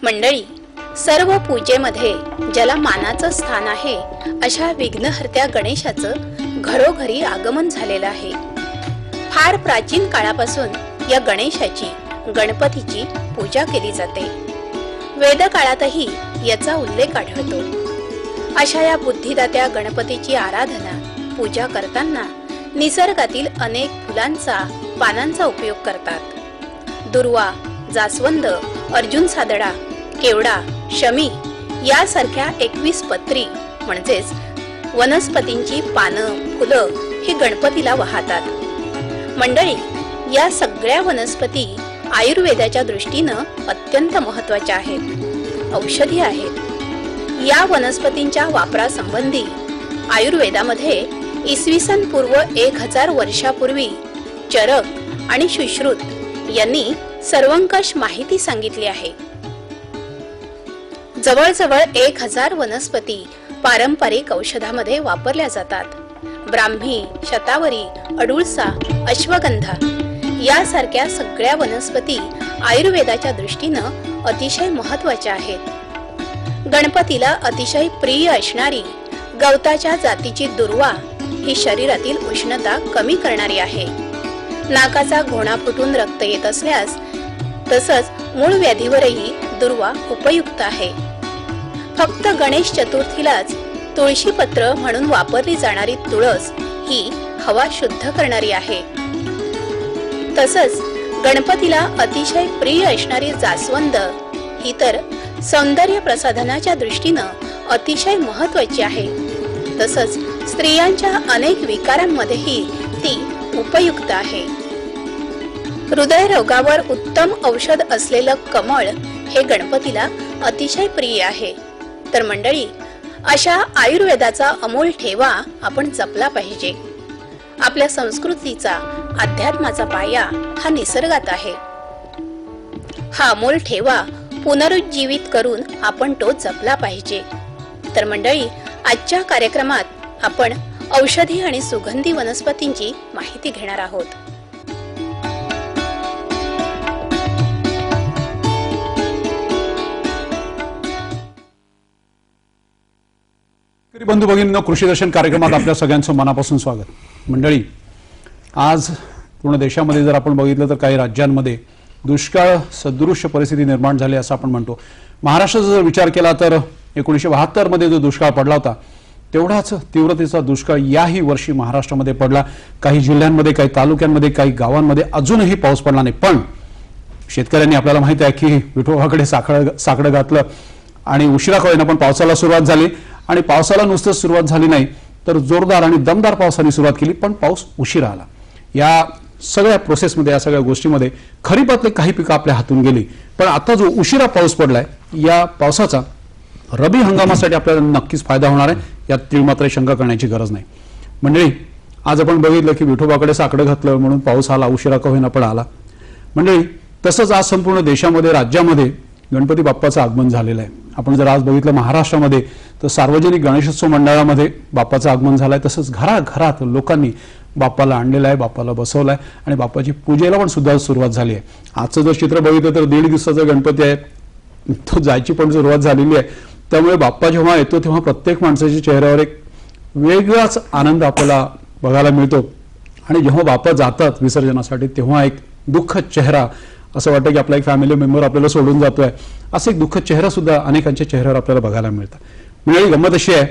मंडळी, सर्व पूजेमध्ये ज्याला मानाचं स्थान आहे अशा विघ्नहर्त्या गणेशाचं घरोघरी आगमन झालेलं आहे। फार प्राचीन काळापासून या गणेशाची, गणपतीची पूजा केली जाते। वेदकाळातही याचा उल्लेख आढळतो। अशा या बुद्धिदात्या गणपतीची आराधना, पूजा करताना निसर्गातील अनेक फुलांचा, पानांचा उपयोग करतात। दुर्वा, जास्वंद, अर्जुन सादडा, केवडा, शमी यासारख्या 21 पत्री म्हणजेच वनस्पतींची पानं, फुलं हे गणपतीला वाहतात। मंडळी, या सगळ्या वनस्पती आयुर्वेदाच्या दृष्टीनं अत्यंत महत्त्वाच्या आहेत, औषधी आहेत। या वनस्पतींच्या वापरासंबंधी आयुर्वेदामध्ये इसवी पूर्व 1000 वर्षापूर्वी चरक आणि सुश्रुत यांनी सर्वंकष माहिती सांगितली आहे। जवळजवळ 1000 वनस्पती पारंपरिक औषधामध्ये वापरल्या जातात। ब्राह्मी, शतावरी, अडुळसा, अश्वगंधा यासारख्या सगळ्या वनस्पती आयुर्वेदाच्या दृष्टीनं अतिशय महत्त्वाच्या आहेत। गणपतीला अतिशय प्रिय असणारी गवताच्या जातीची दुर्वा ही शरीरातील उष्णता कमी करणारी आहे। नाकाचा घोणा फुटून रक्त येत असल्यास तसंच मूळ व्याधीवरही दुर्वा उपयुक्त आहे। फक्त गणेश चतुर्थीलाच तुळशीपत्र म्हणून वापरली जाणारी तुळस ही हवा शुद्ध करणारी आहे। तसंच गणपतीला अतिशय प्रिय असणारी जास्वंद ही तर सौंदर्य प्रसाधनाच्या दृष्टीनं अतिशय महत्त्वाची आहे। तसंच स्त्रियांच्या अनेक विकारांमध्येही ती उपयुक्त आहे। हृदय रोगावर उत्तम औषध असलेलं कमळ हे गणपतीला अतिशय प्रिय आहे। तर मंडळी, अशा आयुर्वेदाचा अमोल ठेवा आपण जपला पाहिजे। आपल्या संस्कृतीचा, अध्यात्माचा पाया हा निसर्गात आहे। हा अमोल ठेवा पुनरुज्जीवित करून आपण तो जपला पाहिजे। तर मंडळी, आजच्या कार्यक्रमात आपण औषधी आणि सुगंधी वनस्पतींची माहिती घेणार आहोत। बंधू भगिनींनो, कृषी दर्शन कार्यक्रमात आपल्या सगळ्यांचं मनापासून स्वागत। मंडळी, आज पूर्ण देशामध्ये जर आपण बघितलं तर काही राज्यांमध्ये दुष्काळ सदृश परिस्थिती निर्माण झाली असं आपण म्हणतो। महाराष्ट्राचा जर विचार केला तर 1972 मध्ये जो दुष्काळ पडला होता तेवढाच तीव्रतेचा दुष्काळ याही वर्षी महाराष्ट्रामध्ये पडला। काही जिल्ह्यांमध्ये, काही तालुक्यांमध्ये, काही गावांमध्ये अजूनही पाऊस पडला नाही। पण शेतकऱ्यांनी, आपल्याला माहित आहे की विठोबाकडे साकडं घातलं आणि उशिरा का होईना पण पावसाला सुरुवात झाली। आणि पावसाला नुसतं सुरुवात झाली नाही तर जोरदार आणि दमदार पावसाने सुरुवात केली, पण पाऊस उशिरा आला। या सगळ्या प्रोसेसमध्ये, या सगळ्या गोष्टीमध्ये खरीपातले काही पिकं आपल्या हातून गेली। पण आता जो उशिरा पाऊस पडलाय, या पावसाचा रबी हंगामासाठी आपल्याला नक्कीच फायदा होणार आहे, यात तीळ मात्र शंका करण्याची गरज नाही। मंडळी, आज आपण बघितलं की विठोबाकडे साकडं घातलं म्हणून पाऊस आला, उशिरा का होईना पण आला। मंडळी, तसंच आज संपूर्ण देशामध्ये, राज्यामध्ये गणपती बाप्पाचं आगमन झालेलं आहे। आपण जर आज बघितलं महाराष्ट्रामध्ये तर सार्वजनिक गणेशोत्सव मंडळामध्ये बाप्पाचं आगमन झालंय। तसंच घराघरात लोकांनी बाप्पाला आणलेलं आहे, बाप्पाला बसवलंय आणि बाप्पाची पूजेला पण सुद्धा सुरुवात झाली आहे। आजचं जर चित्र बघितलं तर 1.5 दिवसाचा गणपती आहे, तो जायची पण सुरुवात झालेली आहे। त्यामुळे बाप्पा जेव्हा येतो तेव्हा प्रत्येक माणसाच्या चेहऱ्यावर एक वेगळाच आनंद आपल्याला बघायला मिळतो आणि जेव्हा बाप्पा जातात विसर्जनासाठी तेव्हा एक दुःख चेहरा, असं वाटतं की आपला एक फॅमिली मेंबर आपल्याला सोडून जातोय, असं एक दुःख चेहरा सुद्धा अनेकांच्या चेहऱ्यावर आपल्याला बघायला मिळतं। म्हणजे गंमत अशी आहे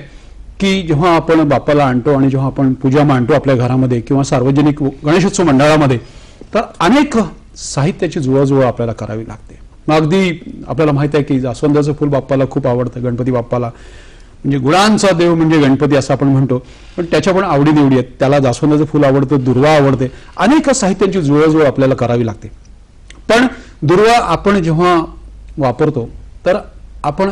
की जेव्हा आपण बाप्पाला आणतो आणि जेव्हा आपण पूजा मांडतो आपल्या घरामध्ये किंवा सार्वजनिक गणेशोत्सव मंडळामध्ये तर अनेक साहित्याची जुळवाजुळव आपल्याला करावी लागते। मग अगदी आपल्याला माहित आहे की जास्वंदाचं फूल बाप्पाला खूप आवडतं, गणपती बाप्पाला, म्हणजे गुणांचा देव म्हणजे गणपती असं आपण म्हणतो, पण त्याच्या पण आवडीनिवडी आहेत। त्याला जास्वंदाचं फूल आवडतं, दुर्वा आवडते, अनेक साहित्यांची जुळवाजुळव आपल्याला करावी लागते। पण दुर्वा आपण जेव्हा वापरतो तर आपण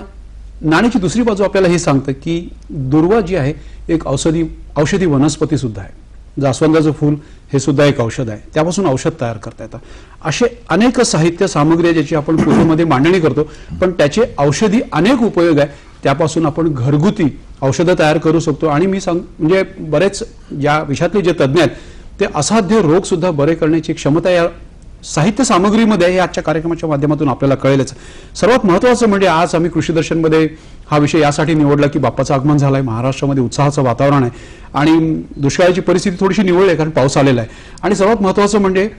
नाण्याची दुसरी बाजू आपल्याला हे सांगतं की दुर्वा जी आहे एक औषधी वनस्पती सुद्धा आहे। जास्वंदाचं फूल हे सुद्धा एक औषध आहे, त्यापासून औषध तयार करता येतं। असे अनेक साहित्य सामग्री ज्याची आपण पूजेमध्ये मांडणी करतो, पण त्याचे औषधी अनेक उपयोग आहे। त्यापासून आपण घरगुती औषधं तयार करू शकतो। आणि मी म्हणजे बरेच या विषयातले जे तज्ञ आहेत ते असाध्य रोग सुद्धा बरे करण्याची क्षमता या साहित्य सामग्रीमध्ये हे आजच्या कार्यक्रमाच्या माध्यमातून आपल्याला कळेलच. सर्वात महत्त्वाचं म्हणजे आज आम्ही कृषी दर्शनमध्ये हा विषय यासाठी निवडला की बाप्पाचं आगमन झालंय, महाराष्ट्रामध्ये उत्साहाचं वातावरण आहे आणि दुष्काळाची परिस्थिती थोडीशी निवळली आहे कारण पाऊस आलेला आहे. आणि सर्वात महत्त्वाचं म्हणजे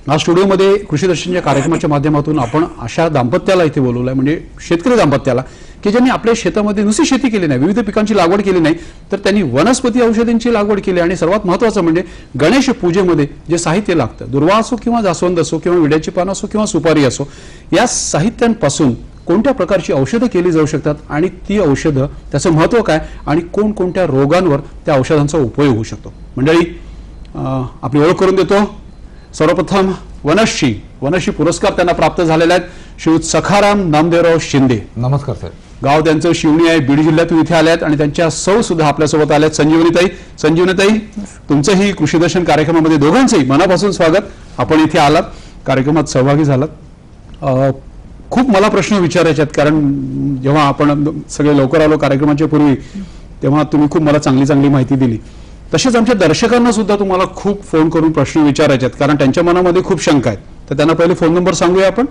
आज स्टुडिओमध्ये कृषी दर्शनच्या कार्यक्रमाच्या माध्यमातून आपण अशा दाम्पत्याला इथे बोलवलंय, म्हणजे शेतकरी दाम्पत्याला की ज्यांनी आपल्या शेतामध्ये नुसती शेती केली नाही, विविध पिकांची लागवड केली नाही, तर त्यांनी वनस्पती औषधींची लागवड केली. आणि सर्वात महत्त्वाचं म्हणजे गणेश पूजेमध्ये जे साहित्य लागतं, दुर्वा असो किंवा जास्वंद असो किंवा विड्याची पानं असो किंवा सुपारी असो, या साहित्यांपासून कोणत्या प्रकारची औषधं केली जाऊ शकतात आणि ती औषधं त्याचं महत्त्व काय आणि कोणकोणत्या रोगांवर त्या औषधांचा उपयोग होऊ शकतो. मंडळी, आपली ओळख करून देतो. सर्वप्रथम वनश्री पुरस्कार त्यांना प्राप्त झालेले आहेत श्रीयुत सखाराम नामदेवराव शिंदे. नमस्कार सर. गाव त्यांचं शिवणी आहे, बीड जिल्ह्यातून इथे आल्यात आणि त्यांच्या सौ सुद्धा आपल्यासोबत आल्यात. संजीवनीताई, तुमचंही कृषी दर्शन कार्यक्रमामध्ये दोघांचंही मनापासून स्वागत. आपण इथे आलात, कार्यक्रमात सहभागी झालात. खूप मला प्रश्न विचारायचे आहेत कारण जेव्हा आपण सगळे लवकर आलो कार्यक्रमाच्या पूर्वी तेव्हा तुम्ही खूप मला चांगली चांगली माहिती दिली. तसेच आमच्या दर्शकांना सुद्धा तुम्हाला खूप फोन करून प्रश्न विचारायचे आहेत कारण त्यांच्या मनामध्ये खूप शंका आहेत. तर त्यांना पहिले फोन नंबर सांगूया आपण.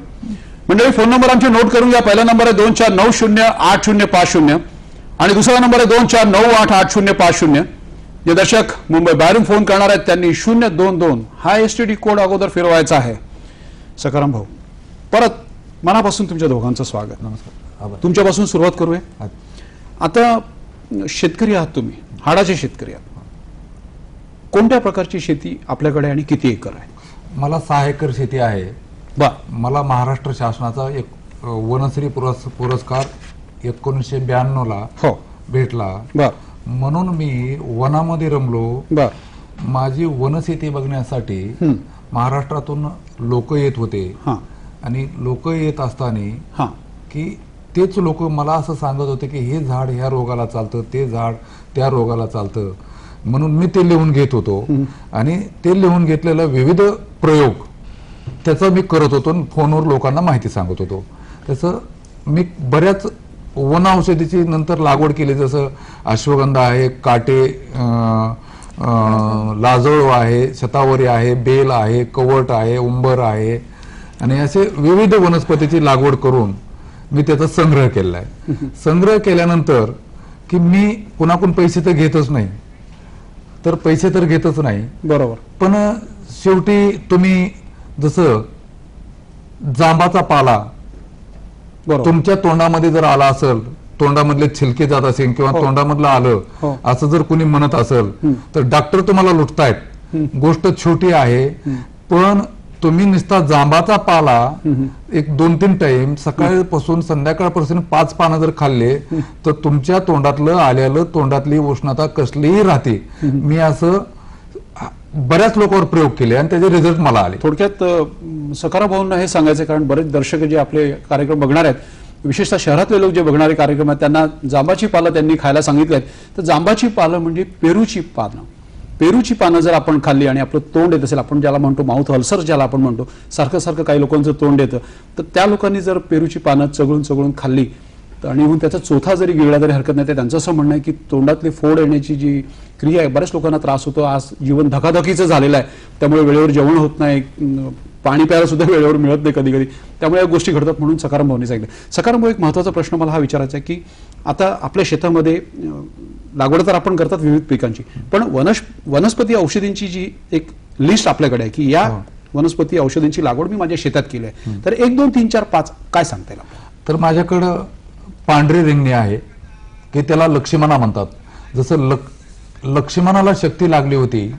मंडळी, फोन नंबर आमचे नोट करून घ्या. पहिला नंबर आहे 24908050 आणि दुसरा नंबर आहे 24988050. जे दर्शक मुंबई बाहेरून फोन करणार आहेत त्यांनी 022 हा STD कोड अगोदर फिरवायचा आहे. सखाराम भाऊ, परत मनापासून तुमच्या दोघांचं स्वागत. नमस्कार. तुमच्यापासून सुरुवात करूया. आता शेतकरी आहात तुम्ही, हाडाचे शेतकरी आहात. कोणत्या प्रकारची शेती आपल्याकडे आणि किती एकर आहे? मला 6 एकर शेती आहे. मला महाराष्ट्र शासनाचा एक वनश्री पुरस्कार 1992 ला भेटला. म्हणून मी वनामध्ये रमलो. माझी वनशेती बघण्यासाठी महाराष्ट्रातून लोक येत होते आणि लोक येत असताना की तेच लोक मला असं सांगत होते की हे झाड ह्या रोगाला चालतं, ते झाड त्या रोगाला चालतं. म्हणून मी ते लिहून घेत होतो आणि ते लिहून घेतलेलं विविध प्रयोग त्याचा मी करत होतो, फोनवर लोकांना माहिती सांगत होतो. त्याचं मी बऱ्याच वन औषधीची नंतर लागवड केली, जसं अश्वगंधा आहे, काटे, लाजळू आहे, शतावरी आहे, बेल आहे, कवट आहे, उंबर आहे आणि असे विविध वनस्पतीची लागवड करून मी त्याचा संग्रह केलेला आहे. संग्रह केल्यानंतर की मी कुणाकडून पैसे तर घेतच नाही, तर पैसे तर घेतच नाही, बरोबर. पण शेवटी तुम्ही जसं जांबाचा पाला तुमच्या तोंडामध्ये जर आला असेल, तोंडामधले छिलके जात असेल किंवा तोंडामधलं आलं असं जर कोणी म्हणत असेल तर डॉक्टर तुम्हाला लुटतायत. गोष्ट छोटी आहे, पण तुम्ही नुसता जांबाचा पाला एक 2-3 टाइम सकाळपासून संध्याकाळपासून 5 पानं जर खाल्ले तर तुमच्या तोंडातलं आलेलं, तोंडातली उष्णता कसलीही राहते. मी असं बऱ्याच लोकांवर प्रयोग केले आणि त्याचे रिझल्ट मला आले. थोडक्यात सखाराम भाऊंना हे सांगायचं कारण बरेच दर्शक जे आपले कार्यक्रम बघणार आहेत, विशेषतः शहरातले लोक जे बघणारे कार्यक्रम आहेत त्यांना जांबाची पालं त्यांनी खायला सांगितलं आहे. तर जांबाची पालं म्हणजे पेरूची पानं. पेरूची पानं जर आपण खाल्ली आणि आपलं तोंड येत असेल, आपण ज्याला म्हणतो माउथ अल्सर ज्याला आपण म्हणतो, सारखं सारखं काही लोकांचं तोंड येतं, तर त्या लोकांनी जर पेरूची पानं चगळून खाल्ली आणि त्याचा चोथा जरी गिळला तरी हरकत नाही. त्यांचं असं म्हणणं आहे की तोंडातली फोड येण्याची जी क्रिया आहे, बऱ्याच लोकांना त्रास होतो. आज जीवन धकाधकीचं झालेलं आहे, त्यामुळे वेळेवर जेवण होत नाही, पाणी प्यायला सुद्धा वेळेवर मिळत नाही कधी कधी, त्यामुळे या गोष्टी घडतात. म्हणून सखाराम भाऊनी सांगितलं. सखाराम भाऊ, एक महत्त्वाचा प्रश्न मला हा विचारायचा आहे की आता आपल्या शेतामध्ये लागवड तर आपण करतात विविध पिकांची, पण वनस्पती औषधींची जी एक लिस्ट आपल्याकडे आहे की या वनस्पती औषधींची लागवड मी माझ्या शेतात केली आहे, तर 1, 2, 3, 4, 5 काय सांगता येईल? तर माझ्याकडं पांढरी रिंगणी आहे की त्याला लक्ष्मणा म्हणतात. जसं लक्ष्मणाला शक्ती लागली होती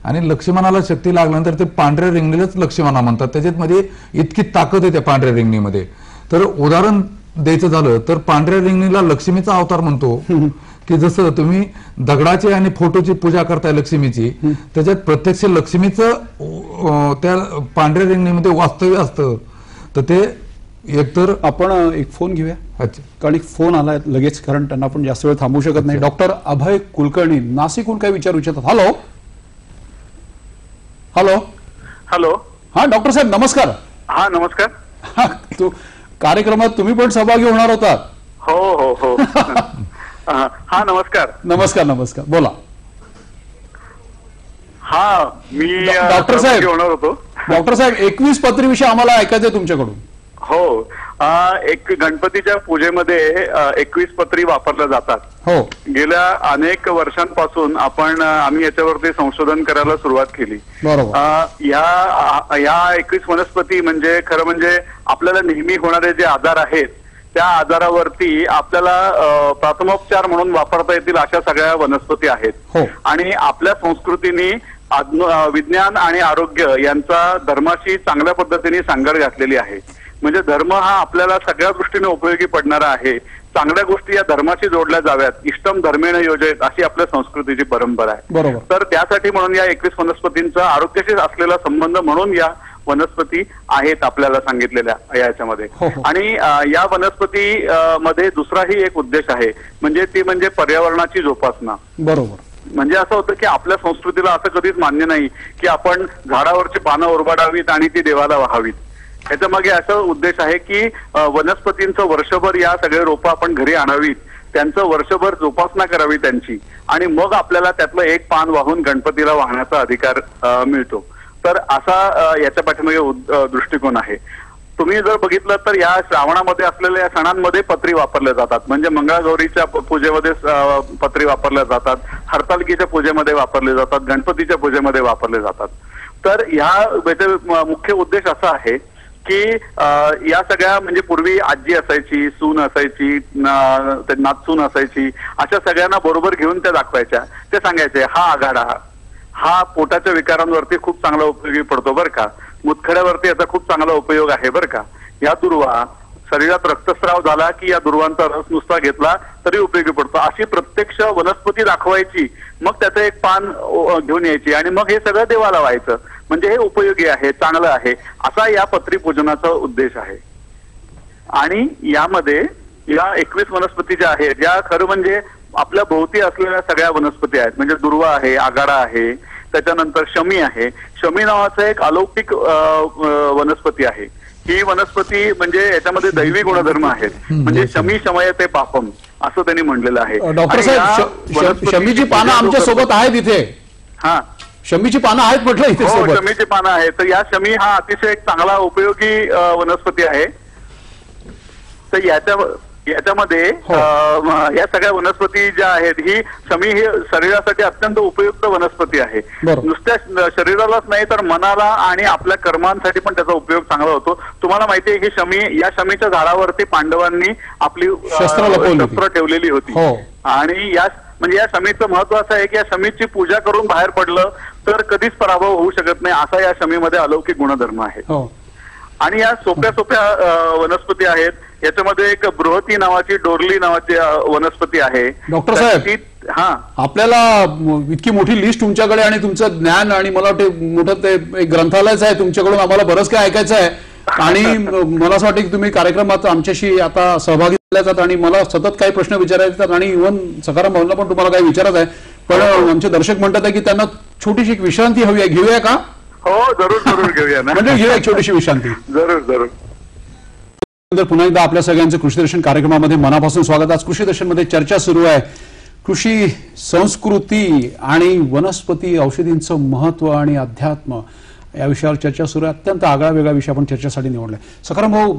आणि लक्ष्मणाला शक्ती लागल्यानंतर ते पांढऱ्या रिंगणीलाच लक्ष्मणा म्हणतात. त्याच्यात मध्ये इतकी ताकद आहे त्या पांढऱ्या रिंगणीमध्ये. तर उदाहरण द्यायचं झालं तर पांढऱ्या रिंगणीला लक्ष्मीचा अवतार म्हणतो की जसं तुम्ही दगडाची आणि फोटोची पूजा करताय लक्ष्मीची, त्याच्यात प्रत्यक्ष लक्ष्मीचं त्या पांढऱ्या रिंगणीमध्ये वास्तव्य असतं. तर ते एकतर आपण एक फोन घेऊया. अच्छा, कारण एक फोन आलाय लगेच, कारण त्यांना आपण जास्त वेळ थांबवू शकत नाही. डॉक्टर अभय कुलकर्णी नाशिकहून काय विचारू इच्छितात? Hello hello hello. हा डॉक्टर साहेब नमस्कार. हा नमस्कार. तो कार्यक्रमात तुम्ही पण सहभागी होणार होता? हो हो हो. हा नमस्कार. नमस्कार बोला. हा मी डॉक्टर साहेब होणार होतो. डॉक्टर साहेब 21 पत्रीविषयी आम्हाला ऐकायचंय तुमच्याकडून. हो, एक गणपतीच्या पूजेमध्ये 21 पत्री वापरल्या जातात. हो, गेल्या अनेक वर्षांपासून आम्ही याच्यावरती संशोधन करायला सुरुवात केली. बरोबर. या 21 वनस्पती म्हणजे खरं म्हणजे आपल्याला नेहमी होणारे जे आजार आहेत त्या आजारावरती आपल्याला प्राथमोपचार म्हणून वापरता येतील अशा सगळ्या वनस्पती आहेत. आणि आपल्या संस्कृतीने विज्ञान आणि आरोग्य यांचा धर्माशी चांगल्या पद्धतीने सांगड घातलेली आहे. म्हणजे धर्म हा आपल्याला सगळ्या दृष्टीने उपयोगी पडणारा आहे. चांगल्या गोष्टी या धर्माशी जोडल्या जाव्यात, इष्टम धर्मेण योजयेत अशी आपल्या संस्कृतीची परंपरा आहे. बरोबर. तर त्यासाठी म्हणून या 21 वनस्पतींचा आरोग्याशी असलेला संबंध म्हणून या वनस्पती आहेत आपल्याला सांगितलेल्या याच्यामध्ये. आणि या वनस्पती मध्ये दुसराही एक उद्देश आहे, म्हणजे पर्यावरणाची जोपासना. बरोबर. म्हणजे असं होतं की आपल्या संस्कृतीला असं कधीच मान्य नाही की आपण झाडावरची पानं उरबाडावीत आणि ती देवाला वाहावीत. याच्या मागे असा उद्देश आहे की वनस्पतींचं वर्षभर या सगळे रोपं आपण घरी आणावीत, त्यांचं वर्षभर जोपासना करावी त्यांची, आणि मग आपल्याला त्यातलं एक पान वाहून गणपतीला वाहण्याचा अधिकार मिळतो. तर असा याच्या पाठीमागे दृष्टिकोन आहे. तुम्ही जर बघितलं तर या श्रावणामध्ये असलेल्या या सणांमध्ये पत्री वापरल्या जातात. म्हणजे मंगळागौरीच्या पूजेमध्ये पत्री वापरल्या जातात, हरतालिकेच्या पूजेमध्ये वापरले जातात, गणपतीच्या पूजेमध्ये वापरले जातात. तर ह्या मुख्य उद्देश असा आहे की या सगळ्या म्हणजे पूर्वी आजी असायची, सून असायची, नातसून असायची, अशा सगळ्यांना बरोबर घेऊन त्या दाखवायच्या. ते सांगायचे हा आघाडा हा पोटाच्या विकारांवरती खूप चांगला उपयोगी पडतो बरं का, मुतखड्यावरती याचा खूप चांगला उपयोग आहे बरं का, या दुर्वा शरीरात रक्तस्राव झाला की या दुर्वांचा रस नुसता घेतला तरी उपयोगी पडतो, अशी प्रत्यक्ष वनस्पती दाखवायची. मग त्याचं एक पान घेऊन यायची आणि मग हे सगळं देवाला व्हायचं. म्हणजे हे उपयोगी आहे, चांगलं आहे, असा या पत्री पूजनाचा उद्देश आहे. आणि यामध्ये या 21 वनस्पती ज्या आहेत या खरं म्हणजे आपल्या भोवती असलेल्या सगळ्या वनस्पती आहेत. म्हणजे दुर्वा आहे, आगाडा आहे, त्याच्यानंतर शमी आहे. शमी नावाचं एक अलौकिक वनस्पती आहे. ही वनस्पती म्हणजे याच्यामध्ये दैवी गुणधर्म आहेत. म्हणजे शमी शमयते पापम असं त्यांनी म्हणलेलं आहे. डॉक्टर साहेब, शमीची पानं आमच्या सोबत आहेत इथे. हा, शमीची पानं आहेत म्हटलं इथे. हो, शमीची पानं आहेत. तर या शमी हा अतिशय एक चांगला उपयोगी वनस्पती आहे. तर याच्यामध्ये या सगळ्या वनस्पती ज्या आहेत ही शमी ही शरीरासाठी अत्यंत उपयुक्त वनस्पती आहे. नुसत्या शरीरालाच नाही तर मनाला आणि आपल्या कर्मांसाठी पण त्याचा उपयोग चांगला होतो. तुम्हाला माहिती आहे की या शमीच्या झाडावरती पांडवांनी आपली शस्त्र ठेवलेली होती. आणि म्हणजे या शमीचं महत्व असं आहे की या शमीची पूजा करून बाहेर पडलं तर कधीच पराभव होऊ शकत नाही, असा या शमीमध्ये अलौकिक गुणधर्म आहे. आणि या सोप्या वनस्पती आहेत. याच्यामध्ये एक बृहती नावाची, डोरली नावाची वनस्पती आहे. डॉक्टर साहेब, आपल्याला इतकी मोठी लिस्ट तुमच्याकडे आणि तुमचं ज्ञान आणि मला वाटतं मोठं ते एक ग्रंथालयच आहे तुमच्याकडून, आम्हाला बरंच काय ऐकायचं आहे. आणि मला असं वाटतं की तुम्ही कार्यक्रमात आमच्याशी आता सहभागी झाल्यात आणि मला सतत काही प्रश्न विचारायचे आणि इव्हन सकाराम भावना पण तुम्हाला काही विचारत आहे. पण आमचे दर्शक म्हणतात आहे की त्यांना छोटीशी एक विश्रांती हवी आहे, घेऊया का? हो, जरूर घेऊया ना. म्हणजे घेऊया एक छोटीशी विश्रांती. जरूर. पुन्हा एकदा आपल्या सगळ्यांचं कृषी दर्शन कार्यक्रमामध्ये मनापासून स्वागत. आज कृषी दर्शन मध्ये चर्चा सुरू आहे कृषी संस्कृती आणि वनस्पती औषधींचं महत्व आणि अध्यात्म या विषयावर चर्चा सुरू आहे. अत्यंत आगळा वेगळा विषय आपण चर्चेसाठी निवडलाय. सखाराम भाऊ,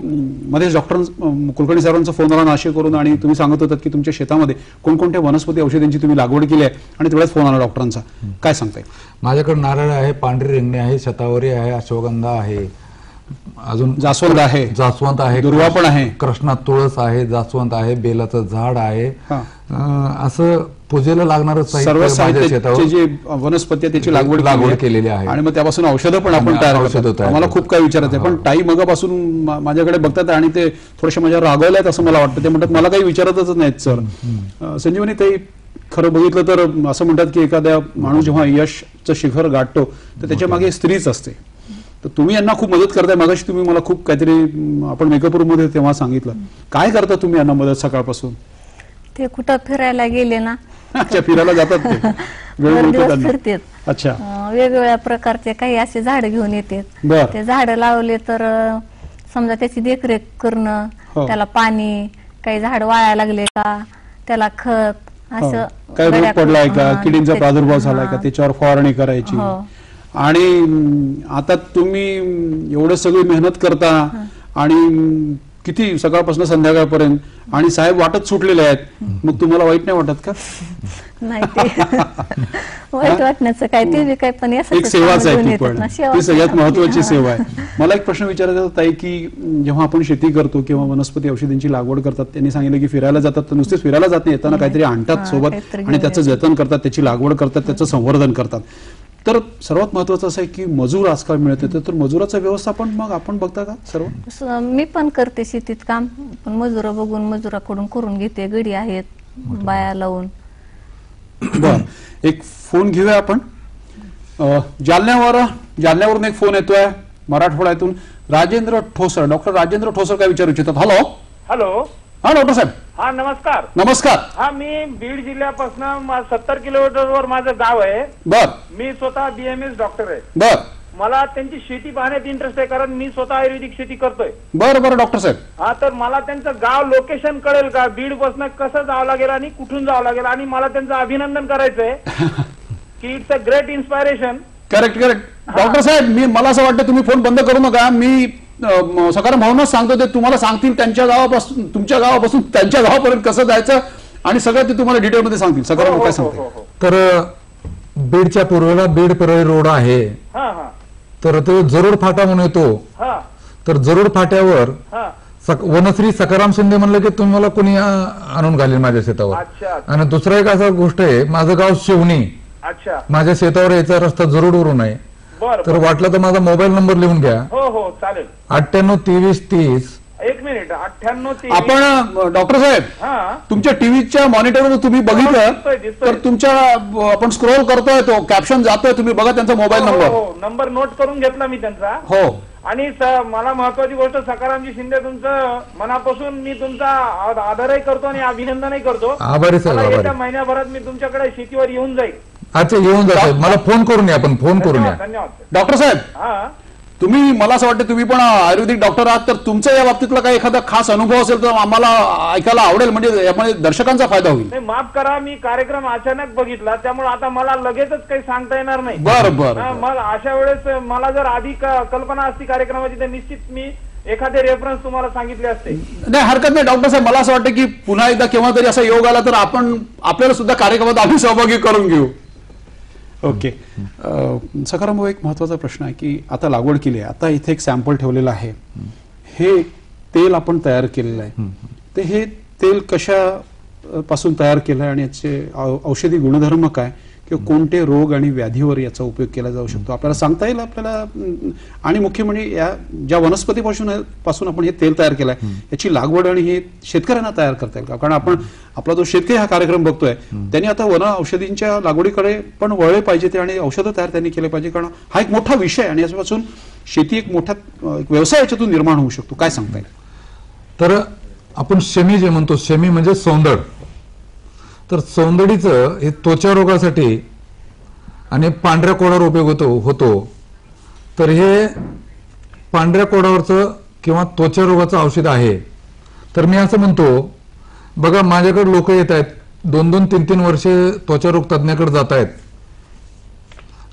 मध्येच डॉक्टर कुलकर्णी साहेबांचा फोन आला नाशिकवरून आणि तुम्ही सांगत होतात की तुमच्या शेतामध्ये कोणकोणत्या वनस्पती औषधींची तुम्ही लागवड केली आहे आणि तेवढ्याच फोन आला डॉक्टरांचा. काय सांगताय? माझ्याकडे नारळ आहे, पांढरी रिंगणी आहे, शतावरी आहे, अश्वगंधा आहे, अजून जास्वंद आहे, दुर्वा पण आहे, कृष्णा तुळस आहे, जास्वंद आहे, बेलाचं झाड आहे. असं पूजेला लागणार सर्व साहित्याची जी वनस्पती त्याची लागवड केलेली आहे आणि मग त्यापासून औषधं पण आपण तयार करतो. मला खूप काही विचारायचं आहे पण ताई मगापासून माझ्याकडे बघतात आणि ते थोडेसे माझ्यावर रागवले आहेत असं मला वाटतं. ते म्हणतात मला काही विचारतच नाहीत सर. संजीवनी ताई, खरं बघितलं तर असं म्हणतात की एखाद्या माणूस जेव्हा यशचं शिखर गाठतो तर त्याच्या मागे स्त्रीच असते. तर तुम्ही यांना खूप मदत करताय. मागाशी तुम्ही मला खूप काहीतरी आपण मेकअप रूम मध्ये तेव्हा सांगितलं. काय करता तुम्ही यांना मदत सकाळपासून? ते कुठं फिरायला गेले ना. अच्छा, फिरायला जातात ते, फिरतात. अच्छा, वेगवेगळ्या प्रकारचे काही असे झाड घेऊन येतात. ते झाड लावले तर समजा त्याची देखरेख करणं, त्याला पाणी, काही झाड वाळायला लागले का त्याला खत, असं काय रोग पडलाय का, किडींचा प्रादुर्भाव झालाय का त्याच्यावर फवारणी करायची. आणि आता तुम्ही एवढं सगळी मेहनत करता आणि किती सकाळपासून संध्याकाळपर्यंत, आणि साहेब वाटत सुटलेले आहेत, मग तुम्हाला वाईट नाही वाटत का? नाही ते वाईट वाटण्याचं काय, ते बी काय, पण एक सेवाच आहे ती, पण ती सगळ्यात महत्वाची सेवा आहे. मला एक प्रश्न विचारायचा होता ताई, की जेव्हा आपण शेती करतो किंवा वनस्पती औषधींची लागवड करतात, त्यांनी सांगितलं की फिरायला जातात, तर नुसतेच फिरायला जात नाही, येताना काहीतरी आणतात सोबत आणि त्याचं जतन करतात, त्याची लागवड करतात, त्याचं संवर्धन करतात. तर सर्वात महत्वाचं असं आहे की मजूर आजकाल मिळत येते, तर मजुराचं व्यवस्थापन मग आपण बघता का सर्व? मी पण करते शेतीत काम, पण मजुरा बघून मजुराकडून करून घेते, गडी आहेत बाया लावून. बर, एक फोन घेऊया आपण. जालन्यावरून एक फोन येतोय मराठवाड्यातून. राजेंद्र ठोसर, डॉक्टर राजेंद्र ठोसर काय विचारू इच्छितात? हॅलो. हॅलो. हा डॉक्टर साहेब. हा नमस्कार. नमस्कार. हा मी बीड जिल्ह्यापासून 70 किलोमीटरवर माझं गाव आहे. बर. मी स्वतः BMS डॉक्टर आहे. बर. मला त्यांची शेती पाहण्यात इंटरेस्ट आहे, कारण मी स्वतः आयुर्वेदिक शेती करतोय. बरं बरं डॉक्टर साहेब. हा, तर मला त्यांचं गाव लोकेशन कळेल का? बीड पासून कसं जावं लागेल आणि कुठून जावं लागेल, आणि मला त्यांचं अभिनंदन करायचंय की it's a great inspiration. Correct correct doctor साहेब, मला असं वाटतं तुम्ही फोन बंद करू नका. मी सकाराम भावनाच सांगतो, ते तुम्हाला सांगतील त्यांच्या गावापासून, तुमच्या गावापासून त्यांच्या गावापर्यंत कसं जायचं आणि सगळं ते तुम्हाला डिटेलमध्ये सांगतील. सकाराम काय सांगतो? तर बीडच्या पूर्वेला बीड परळी रोड आहे, तर तो जरूर फाटा म्हणून येतो. तर जरूर फाट्यावर वनश्री सकाराम शिंदे म्हणलं की तुम्हाला कोणी आणून घालेल माझ्या शेतावर. आणि दुसरा एक असा गोष्ट आहे, माझं गाव शिवणी, माझ्या शेतावर यायचा रस्ता जरूरवरून आहे. तर वाटलं तर माझा मोबाईल नंबर लिहून घ्या. हो हो चालेल. 98-23-30. एक मिनिट. 98. आपण डॉक्टर साहेब तुमच्या टीव्हीच्या मॉनिटरवर तुम्ही बघितलं तर तुमच्या आपण स्क्रोल करतोय, तो कॅप्शन जातोय, तुम्ही बघा त्यांचा मोबाईल नंबर नोट करून घेतला मी त्यांचा. हो. आणि मला महत्वाची गोष्ट, सकारामजी शिंदे, तुमचं मनापासून मी तुमचा आदरही करतो आणि अभिनंदनही करतो. आभारी साहेब. येत्या महिन्याभरात मी तुमच्याकडे शेतीवर येऊन जाईल. अच्छा, येऊन जा साहेब, मला फोन करून या. आपण फोन करून या. धन्यवाद डॉक्टर साहेब. तुम्ही, मला असं वाटतं तुम्ही पण आयुर्वेदिक डॉक्टर आहात, तर तुमचा या बाबतीतला काही एखादा खास अनुभव असेल तर आम्हाला ऐकायला आवडेल, म्हणजे यामुळे दर्शकांचा फायदा होईल. माफ करा, मी कार्यक्रम अचानक बघितला, त्यामुळे आता मला लगेचच काही सांगता येणार नाही. बरं बरं. मला अशा वेळेस मला जर आधी कल्पना असती कार्यक्रमाची, तर निश्चित मी एखादे रेफरन्स तुम्हाला सांगितले असते. नाही, हरकत नाही डॉक्टर साहेब. मला असं वाटतं की पुन्हा एकदा केव्हा तरी असा योग आला तर आपण आपल्याला सुद्धा कार्यक्रमात आम्ही सहभागी करून घेऊ. ओके. सकाराम भाऊ, एक महत्वाचा प्रश्न आहे की आता लागवड केली आहे, आता इथे एक सॅम्पल ठेवलेलं आहे, हे तेल आपण तयार केलेलं आहे, तर हे तेल कशा पासून तयार केलं आहे आणि याचे औषधी गुणधर्म काय, किंवा कोणते रोग आणि व्याधीवर याचा उपयोग केला जाऊ शकतो आपल्याला सांगता येईल आपल्याला? आणि मुख्य म्हणजे या ज्या वनस्पतीपासून आपण हे तेल तयार केलंय, याची लागवड आणि हे शेतकऱ्यांना तयार करता येईल का? कारण आपण आपला जो शेतकरी हा कार्यक्रम बघतोय, त्यांनी आता वन औषधींच्या लागवडीकडे पण वळले पाहिजे ते, आणि औषधं तयार त्यांनी केले पाहिजे, कारण हा एक मोठा विषय आणि याच्यापासून शेती एक मोठा व्यवसाय याच्यातून निर्माण होऊ शकतो. काय सांगता येईल? तर आपण शमी जे म्हणतो, शमी म्हणजे सौंदड, तर सौंदडीचं हे त्वचा रोगासाठी आणि पांढऱ्या कोडावर उपयोग होतो. तर हे पांढऱ्या कोडावरचं किंवा त्वचा रोगाचं औषध आहे. तर मी असं म्हणतो, बघा माझ्याकडे लोक येत आहेत, 2-2, 3-3 वर्षे त्वचा रोग तज्ञाकडे जात आहेत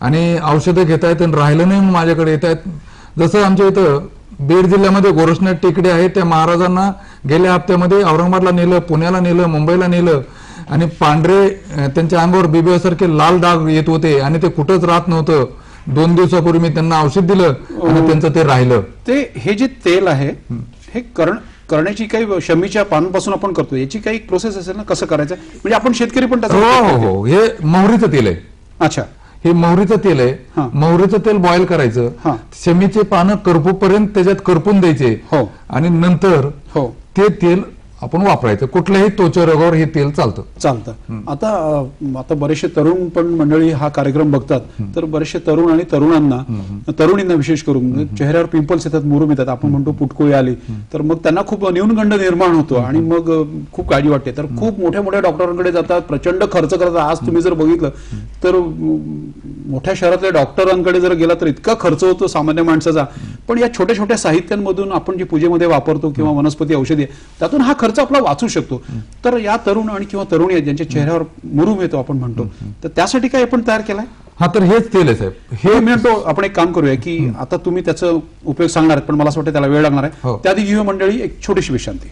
आणि औषधं घेत आहेत, आणि राहिलं नाही माझ्याकडे येत आहेत. जसं आमच्या इथं बीड जिल्ह्यामध्ये गोरक्षनाथ टेकडे आहे, त्या महाराजांना गेल्या हप्त्यामध्ये औरंगाबादला नेलं, पुण्याला नेलं, मुंबईला नेलं, आणि पांढरे त्यांच्या अंगावर बिबियासारखे लाल डाग येत होते आणि ते कुठंच राहत नव्हतं. 2 दिवसापूर्वी मी त्यांना औषध दिलं आणि त्यांचं ते राहिलं. ते हे जे तेल आहे हे करण्याची काही शमीच्या पानापासून आपण करतो, याची काही प्रोसेस असेल ना, कसं करायचं, म्हणजे आपण शेतकरी पण हो, हे मोहरीचं तेल आहे. अच्छा, हे मोहरीचं तेल आहे. मोहरीचं तेल बॉईल करायचं, शमीचे पानं करपूपर्यंत त्याच्यात करपून द्यायचे, आणि नंतर ते तेल आपण वापरायचं. कुठल्याही त्वचा रोगावर हे तेल चालतं. आता बरेचसे तरुण पण मंडळी हा कार्यक्रम बघतात, तर बरेचसे तरुण आणि तरुणींना विशेष करून चेहऱ्यावर पिंपल्स येतात, मुरुम येतात, आपण म्हणतो पुटकोळी आली, तर मग त्यांना खूप न्यूनगंड निर्माण होतो आणि मग खूप काळजी वाटते. तर खूप मोठ्या मोठ्या डॉक्टरांकडे जातात, प्रचंड खर्च करतात. आज तुम्ही जर बघितलं तर मोठ्या शहरातल्या डॉक्टरांकडे जर गेला तर इतका खर्च होतो सामान्य माणसाचा, पण या छोट्या छोट्या साहित्यांमधून आपण जी पूजेमध्ये वापरतो किंवा वनस्पती औषधी त्यातून हा खर्च आपला वाचू शकतो. तर या तरुण आणि किंवा तरुणी आहेत ज्यांच्या चेहऱ्यावर मुरूम येतो आपण म्हणतो, तर त्यासाठी काय आपण तयार केलाय? हा, तर हेच तेल आहे साहेब. हे म्हणतो आपण एक काम करूया की आता तुम्ही त्याचा उपयोग सांगणार आहेत, पण मला असं वाटतं त्याला वेळ लागणार आहे. त्याआधी घेऊया मंडळी एक छोटीशी विश्रांती.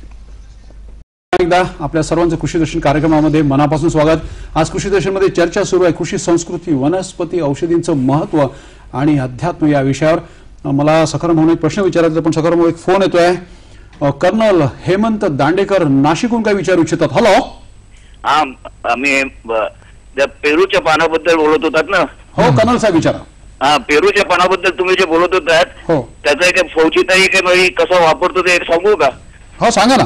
एकदा आपल्या सर्वांचं कृषी दर्शन कार्यक्रमामध्ये मनापासून स्वागत. आज कृषी दर्शन मध्ये चर्चा सुरू आहे कृषी संस्कृती, वनस्पती, औषधींचं महत्व आणि अध्यात्म या विषयावर. मला सखाराम भाऊने एक प्रश्न विचारायचा, पण सखाराम भाऊ एक फोन येतोय. कर्नल हेमंत दांडेकर नाशिकहून काय विचारू इच्छितात? हॅलो. हा, आम्ही पेरूच्या पानाबद्दल बोलत होतात ना? हो कर्नल साहेब विचारा. हा, पेरूच्या पानाबद्दल तुम्ही जे बोलत होतात, हो, त्याचा एक फौजीताई काही कसं वापरतो ते सांगू का? हो सांगा ना.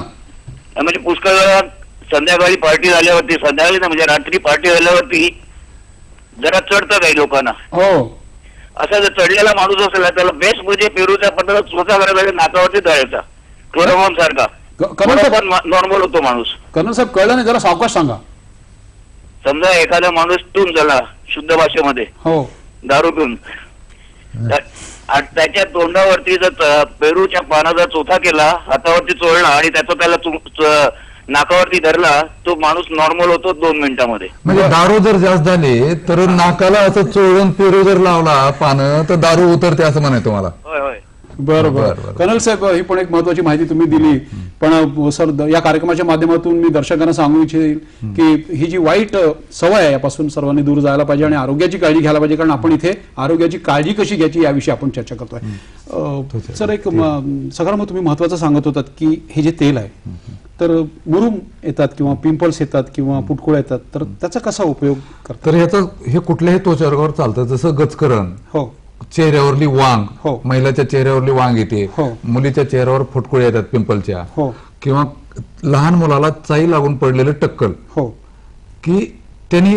म्हणजे पुष्कळ संध्याकाळी पार्टी झाल्यावरती, संध्याकाळी ना म्हणजे रात्री पार्टी झाल्यावरती जरा चढतं काही लोकांना. हो, असा जर चढलेला माणूस असेल त्याला बेस्ट म्हणजे पेरूचा पदार्थ स्वतः करायला नाकावरती धरायचा, क्लोरोफॉर्म सारखा. नॉर्मल होतो माणूस. कर्नल साहेब कळलं नाही, जरा सावकाश सांगा. समजा एखादा माणूस टून झाला शुद्ध भाषेमध्ये, हो, दारू पिऊन, त्याच्या तोंडावरती जर पेरूच्या पानाचा चोथा केला, हातावरती चोळला आणि त्याला नाकावरती धरला, तो माणूस नॉर्मल होतो 2 मिनिटांमध्ये. म्हणजे दारू जर जास्त झाली तर नाकाला असं चोळून पेरू जर लावला पानं तर दारू उतरते असं म्हणायचं मला. होय होय, बरोबर. कर्नल साहेब ही पण एक महत्वाची माहिती तुम्ही दिली, पण सर या कार्यक्रमाच्या माध्यमातून मी दर्शकांना सांगू इच्छित की ही जी वाईट सवय आहे यापासून सर्वांनी दूर जायला पाहिजे आणि आरोग्याची काळजी घ्यायला पाहिजे, कारण आपण इथे आरोग्याची काळजी कशी घ्यायची याविषयी आपण चर्चा करतोय. सर एक सगळं तुम्ही महत्वाचं सांगत होतात की हे जे तेल आहे तर मुरूम येतात किंवा पिंपल्स येतात किंवा पुटकुळ्या येतात, तर त्याचा कसा उपयोग करतात? तर ह्याचा हे कुठल्याही त्वचारोगावर चालतं, जसं गचकरण, हो, चेहऱ्यावरली वांग, हो, महिलाच्या चेहऱ्यावरली वांग येते, हो, मुलीच्या चेहऱ्यावर फुटकुळे येतात पिंपलच्या, हो, किंवा लहान मुलाला चाई लागून पडलेलं टक्कल, हो, की त्यांनी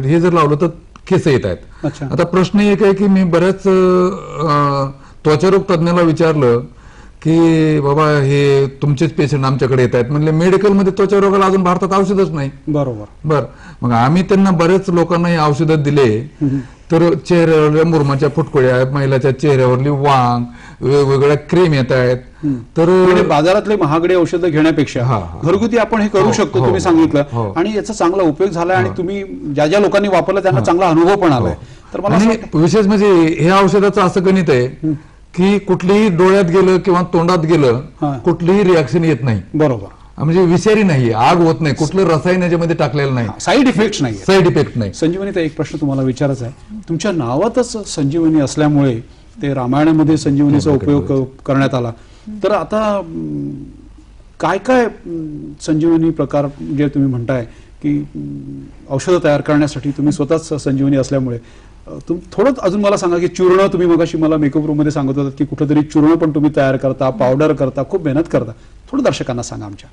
हे जर लावलं तर केस येत आहेत. आता प्रश्न एक आहे की मी बऱ्याच त्वचारोग तज्ञाला विचारलं की बाबा हे तुमचेच पेशंट आमच्याकडे येत आहेत, म्हणजे मेडिकलमध्ये त्वचारोगाला अजून भारतात औषधच नाही. बरोबर. मग आम्ही त्यांना बरेच लोकांना हे औषधं दिले, तर चेहऱ्यावरल्या मुरमाच्या फुटकुळ्या, महिलाच्या चेहऱ्यावरली वांग, वेगवेगळ्या क्रीम येत आहेत. तर बाजारातले महागडे औषधं घेण्यापेक्षा घरगुती आपण हे करू शकतो, तुम्ही सांगितलं, आणि याचा चांगला उपयोग झालाय आणि तुम्ही ज्या ज्या लोकांनी वापरलं त्यांना चांगला अनुभव पण आलाय. तर मला विशेष म्हणजे हे औषधाचं असं गणित आहे की कुठलीही डोळ्यात गेलं किंवा तोंडात गेलं कुठलीही रिॲक्शन येत नाही. बरोबर. म्हणजे विषारी नाही, आग होत नाही, कुठलं रसायन याच्यामध्ये टाकलेलं नाही, साईड इफेक्ट नाही. साईड इफेक्ट नाही. संजीवनीचा एक प्रश्न तुम्हाला विचारायचा आहे. तुमच्या नावातच संजीवनी असल्यामुळे ते रामायणामध्ये संजीवनीचा उपयोग करण्यात आला, तर आता काय काय संजीवनी प्रकार जे तुम्ही म्हणताय की औषधं तयार करण्यासाठी तुम्ही स्वतःच संजीवनी असल्यामुळे थोडं अजून मला सांगा की चूर्ण, तुम्ही मगाशी मला मेकअप रूम मध्ये सांगत होतात की कुठेतरी चूर्ण पण तुम्ही तयार करता, पावडर करता, खूप मेहनत करता, थोडं दर्शकांना सांगा आमच्या.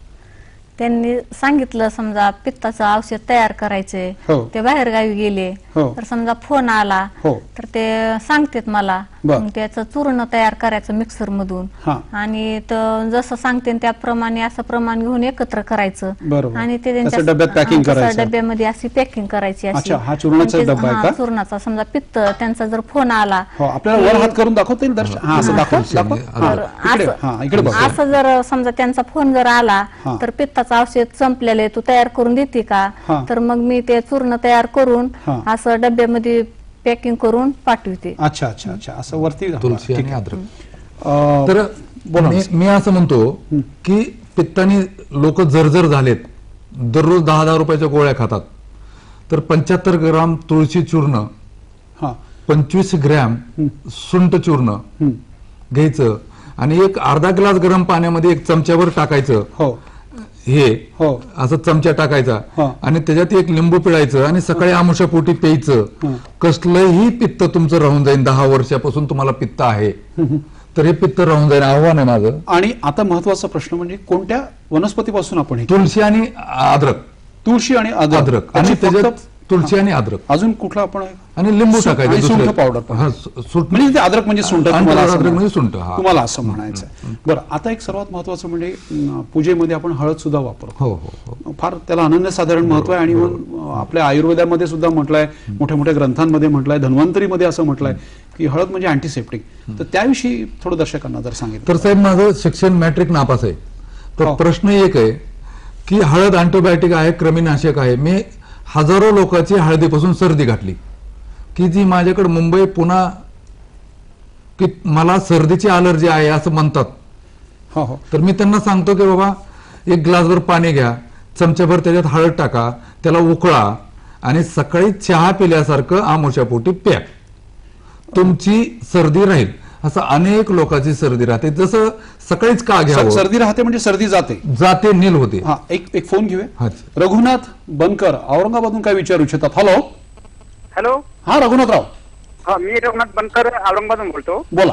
त्यांनी सांगितलं समजा पित्ताचं औषध तयार करायचे, ते बाहेर गावी गेले तर समजा फोन आला तर ते सांगतात मला, मग त्याचं चूर्ण तयार करायचं मिक्सर मधून आणि जसं सांगते त्याप्रमाणे असं प्रमाण घेऊन एकत्र करायचं आणि ते त्यांच्या डब्यामध्ये अशी पॅकिंग करायची. चूर्णाचा समजा पित्त त्यांचा जर फोन आला, आपल्याला वर हात करून दाखवता येईल दर्शक, असं जर समजा त्यांचा फोन जर आला तर पित्ताचं औषध संपलेलं तू तयार करून देते का, तर मग मी ते चूर्ण तयार करून असं डब्यामध्ये पॅकिंग करून पाठवते. अच्छा अच्छा अच्छा, असं वरती तुलसी आणि अद्रक. तर मी असं म्हणतो की पित्ताने लोक जर्जर झालेत, दररोज 10-10 रुपयाच्या गोळ्या खातात, तर 75 ग्राम तुळशी चूर्ण, 25 ग्रॅम सुंठ चूर्ण घ्यायचं आणि एक अर्धा ग्लास गरम पाण्यामध्ये 1 चमच्यावर टाकायचं, हे असं चमचा टाकायचा आणि त्याच्यात 1 लिंबू पिळायचं आणि सकाळी आमुषापोटी प्यायचं. कसलंही पित्त तुमचं राहून जाईल. 10 वर्षापासून तुम्हाला पित्त आहे तर हे पित्त राहून जाईल, आव्हान आहे माझं. आणि आता महत्वाचा प्रश्न म्हणजे कोणत्या वनस्पतीपासून आपण? तुळशी आणि अद्रक. तुळशी आणि अद्रक. आणि त्याच्यात तुळशी आणि अद्रक. अजून कुठला आपण आणि लिंबू टाकायचं, सुंठ पावडर. म्हणजे अद्रक म्हणजे सुंठ, अद्रक म्हणजे सुंठ तुम्हाला असं म्हणायचं. बरं, आता एक सर्वात महत्वाचं म्हणजे पूजेमध्ये आपण हळद सुद्धा वापरतो. हो हो, फार त्याला अनन्यसाधारण महत्व आहे. आणि आपल्या आयुर्वेदामध्ये सुद्धा म्हटलंय, मोठ्या मोठ्या ग्रंथांमध्ये म्हटलंय, धन्वंतरीमध्ये असं म्हटलंय की हळद म्हणजे अँटीसेप्टिक. तर त्याविषयी थोडं दर्शकांना जर सांगितलं. तर साहेब, माझं शिक्षण मॅट्रिक नापास आहे. तर प्रश्न एक आहे की हळद अँटीबायोटिक आहे, कृमीनाशक आहे. मी हजारो लोकांची हळदीपासून सर्दी घातली की जी माझ्याकडे मुंबई पुन्हा की मला सर्दीची अलर्जी आहे असं म्हणतात. तर मी त्यांना सांगतो की बाबा एक ग्लासभर पाणी घ्या, चमच्याभर त्याच्यात हळद टाका, त्याला उकळा आणि सकाळी चहा पिल्यासारखं आमोशापोटी प्या, तुमची सर्दी राहील. असं अनेक लोकांची सर्दी राहते. जसं सकाळीच का घ्यावं, सर्दी राहते म्हणजे सर्दी जाते नील होते. हा, एक फोन घेऊया. रघुनाथ बनकर औरंगाबादून काय विचारू इच्छितात? Hello hello. हा रघुनाथराव. हा, मी रघुनाथ बनकर औरंगाबादून बोलतो. बोला.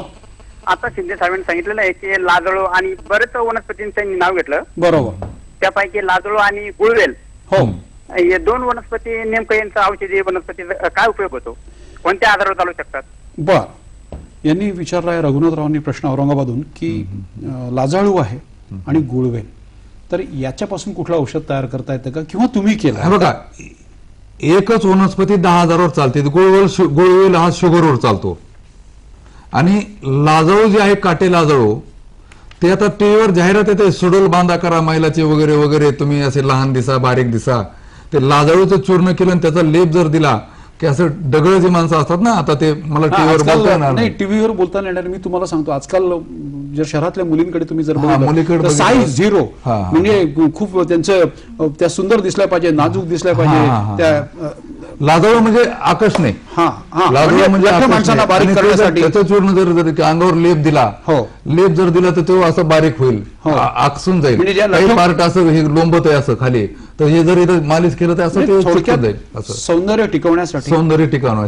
आता शिंदे साहेबांनी सांगितलेलं आहे की लाजळू आणि बरेच वनस्पतींचं नाव घेतलं. बरोबर. त्यापैकी लाजळू आणि गुळवेल, हो, हे दोन वनस्पती नेमकं यांचा औषधी वनस्पती काय उपयोग होतो, कोणत्या आधारावर चालू शकतात? बर, यांनी विचारलाय रघुनाथरावांनी प्रश्न औरंगाबादून की लाजाळू आहे आणि गुळवेल, तर याच्यापासून कुठलं औषध तयार करता येतं का किंवा तुम्ही केलं? बघा, एकच वनस्पती 10,000 वर चालते. गुळवेल हा शुगरवर चालतो. आणि लाजाळू जे आहे, काटे लाजाळू, ते आता टीव्हीवर जाहिरात येते, सुडोल बांधा करा महिलाचे वगैरे वगैरे, तुम्ही असे लहान दिसा, बारीक दिसा. ते लाजाळूचं चूर्ण केलं आणि त्याचा लेप जर दिला की असं डगळ जे माणसं असतात ना, आता ते मला टीव्हीवर बोलता येणार नाही, टीव्हीवर बोलता येणार. मी तुम्हाला सांगतो, आजकाल जर शहरातल्या मुलींकडे तुम्ही जर मुलीकडे साईज 0 म्हणजे खूप त्यांचं त्या सुंदर दिसल्या पाहिजे, नाजूक दिसल्या पाहिजे. त्या लाजाळू म्हणजे आकर्ष नाही. लाजाळू म्हणजे माणसाला बारीक करण्यासाठी त्याचं चूर्ण जर अंगावर लेप दिला, लेप जर दिला तर तो असं बारीक होईल, आकसून जाईल. काही पार्ट असं हे लोंबत आहे असं खाली, तर हे जर इथं मालिश केलं तर असं ते थोडक्यात जाईल. असं सौंदर्य टिकवण्यासाठी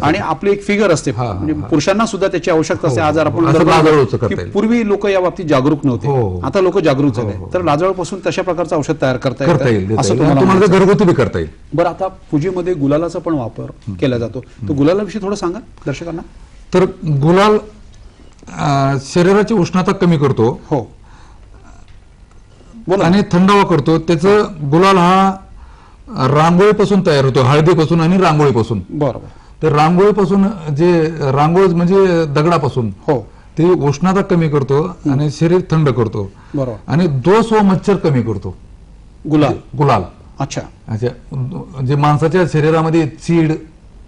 आणि आपली एक फिगर असते, म्हणजे पुरुषांना सुद्धा त्याची आवश्यकता असते. आज आपण पूर्वी लोक या बाबतीत जागरूक नव्हते, आता लोक जागरूक झाले. तर लाजाळूपासून तशा प्रकारचं औषध तयार करता येईल, असं तुम्हाला घरगुती बी करता येईल. बरं, आता पूजेमध्ये गुलालाचा पण वापर केला जातो, तर गुलालाविषयी थोडं सांगा दर्शकांना. तर गुलाल शरीराची उष्णता कमी करतो, हो, आणि थंडावा करतो. त्याचं गुलाल हा रांगोळीपासून तयार होतो, हळदीपासून आणि रांगोळीपासून. बरोबर. तर रांगोळीपासून जे रांगोळी म्हणजे दगडापासून, हो, ते उष्णता कमी करतो आणि शरीर थंड करतो. बरोबर. आणि दोष व मच्छर कमी करतो गुलाल. अच्छा. जे माणसाच्या शरीरामध्ये चीड,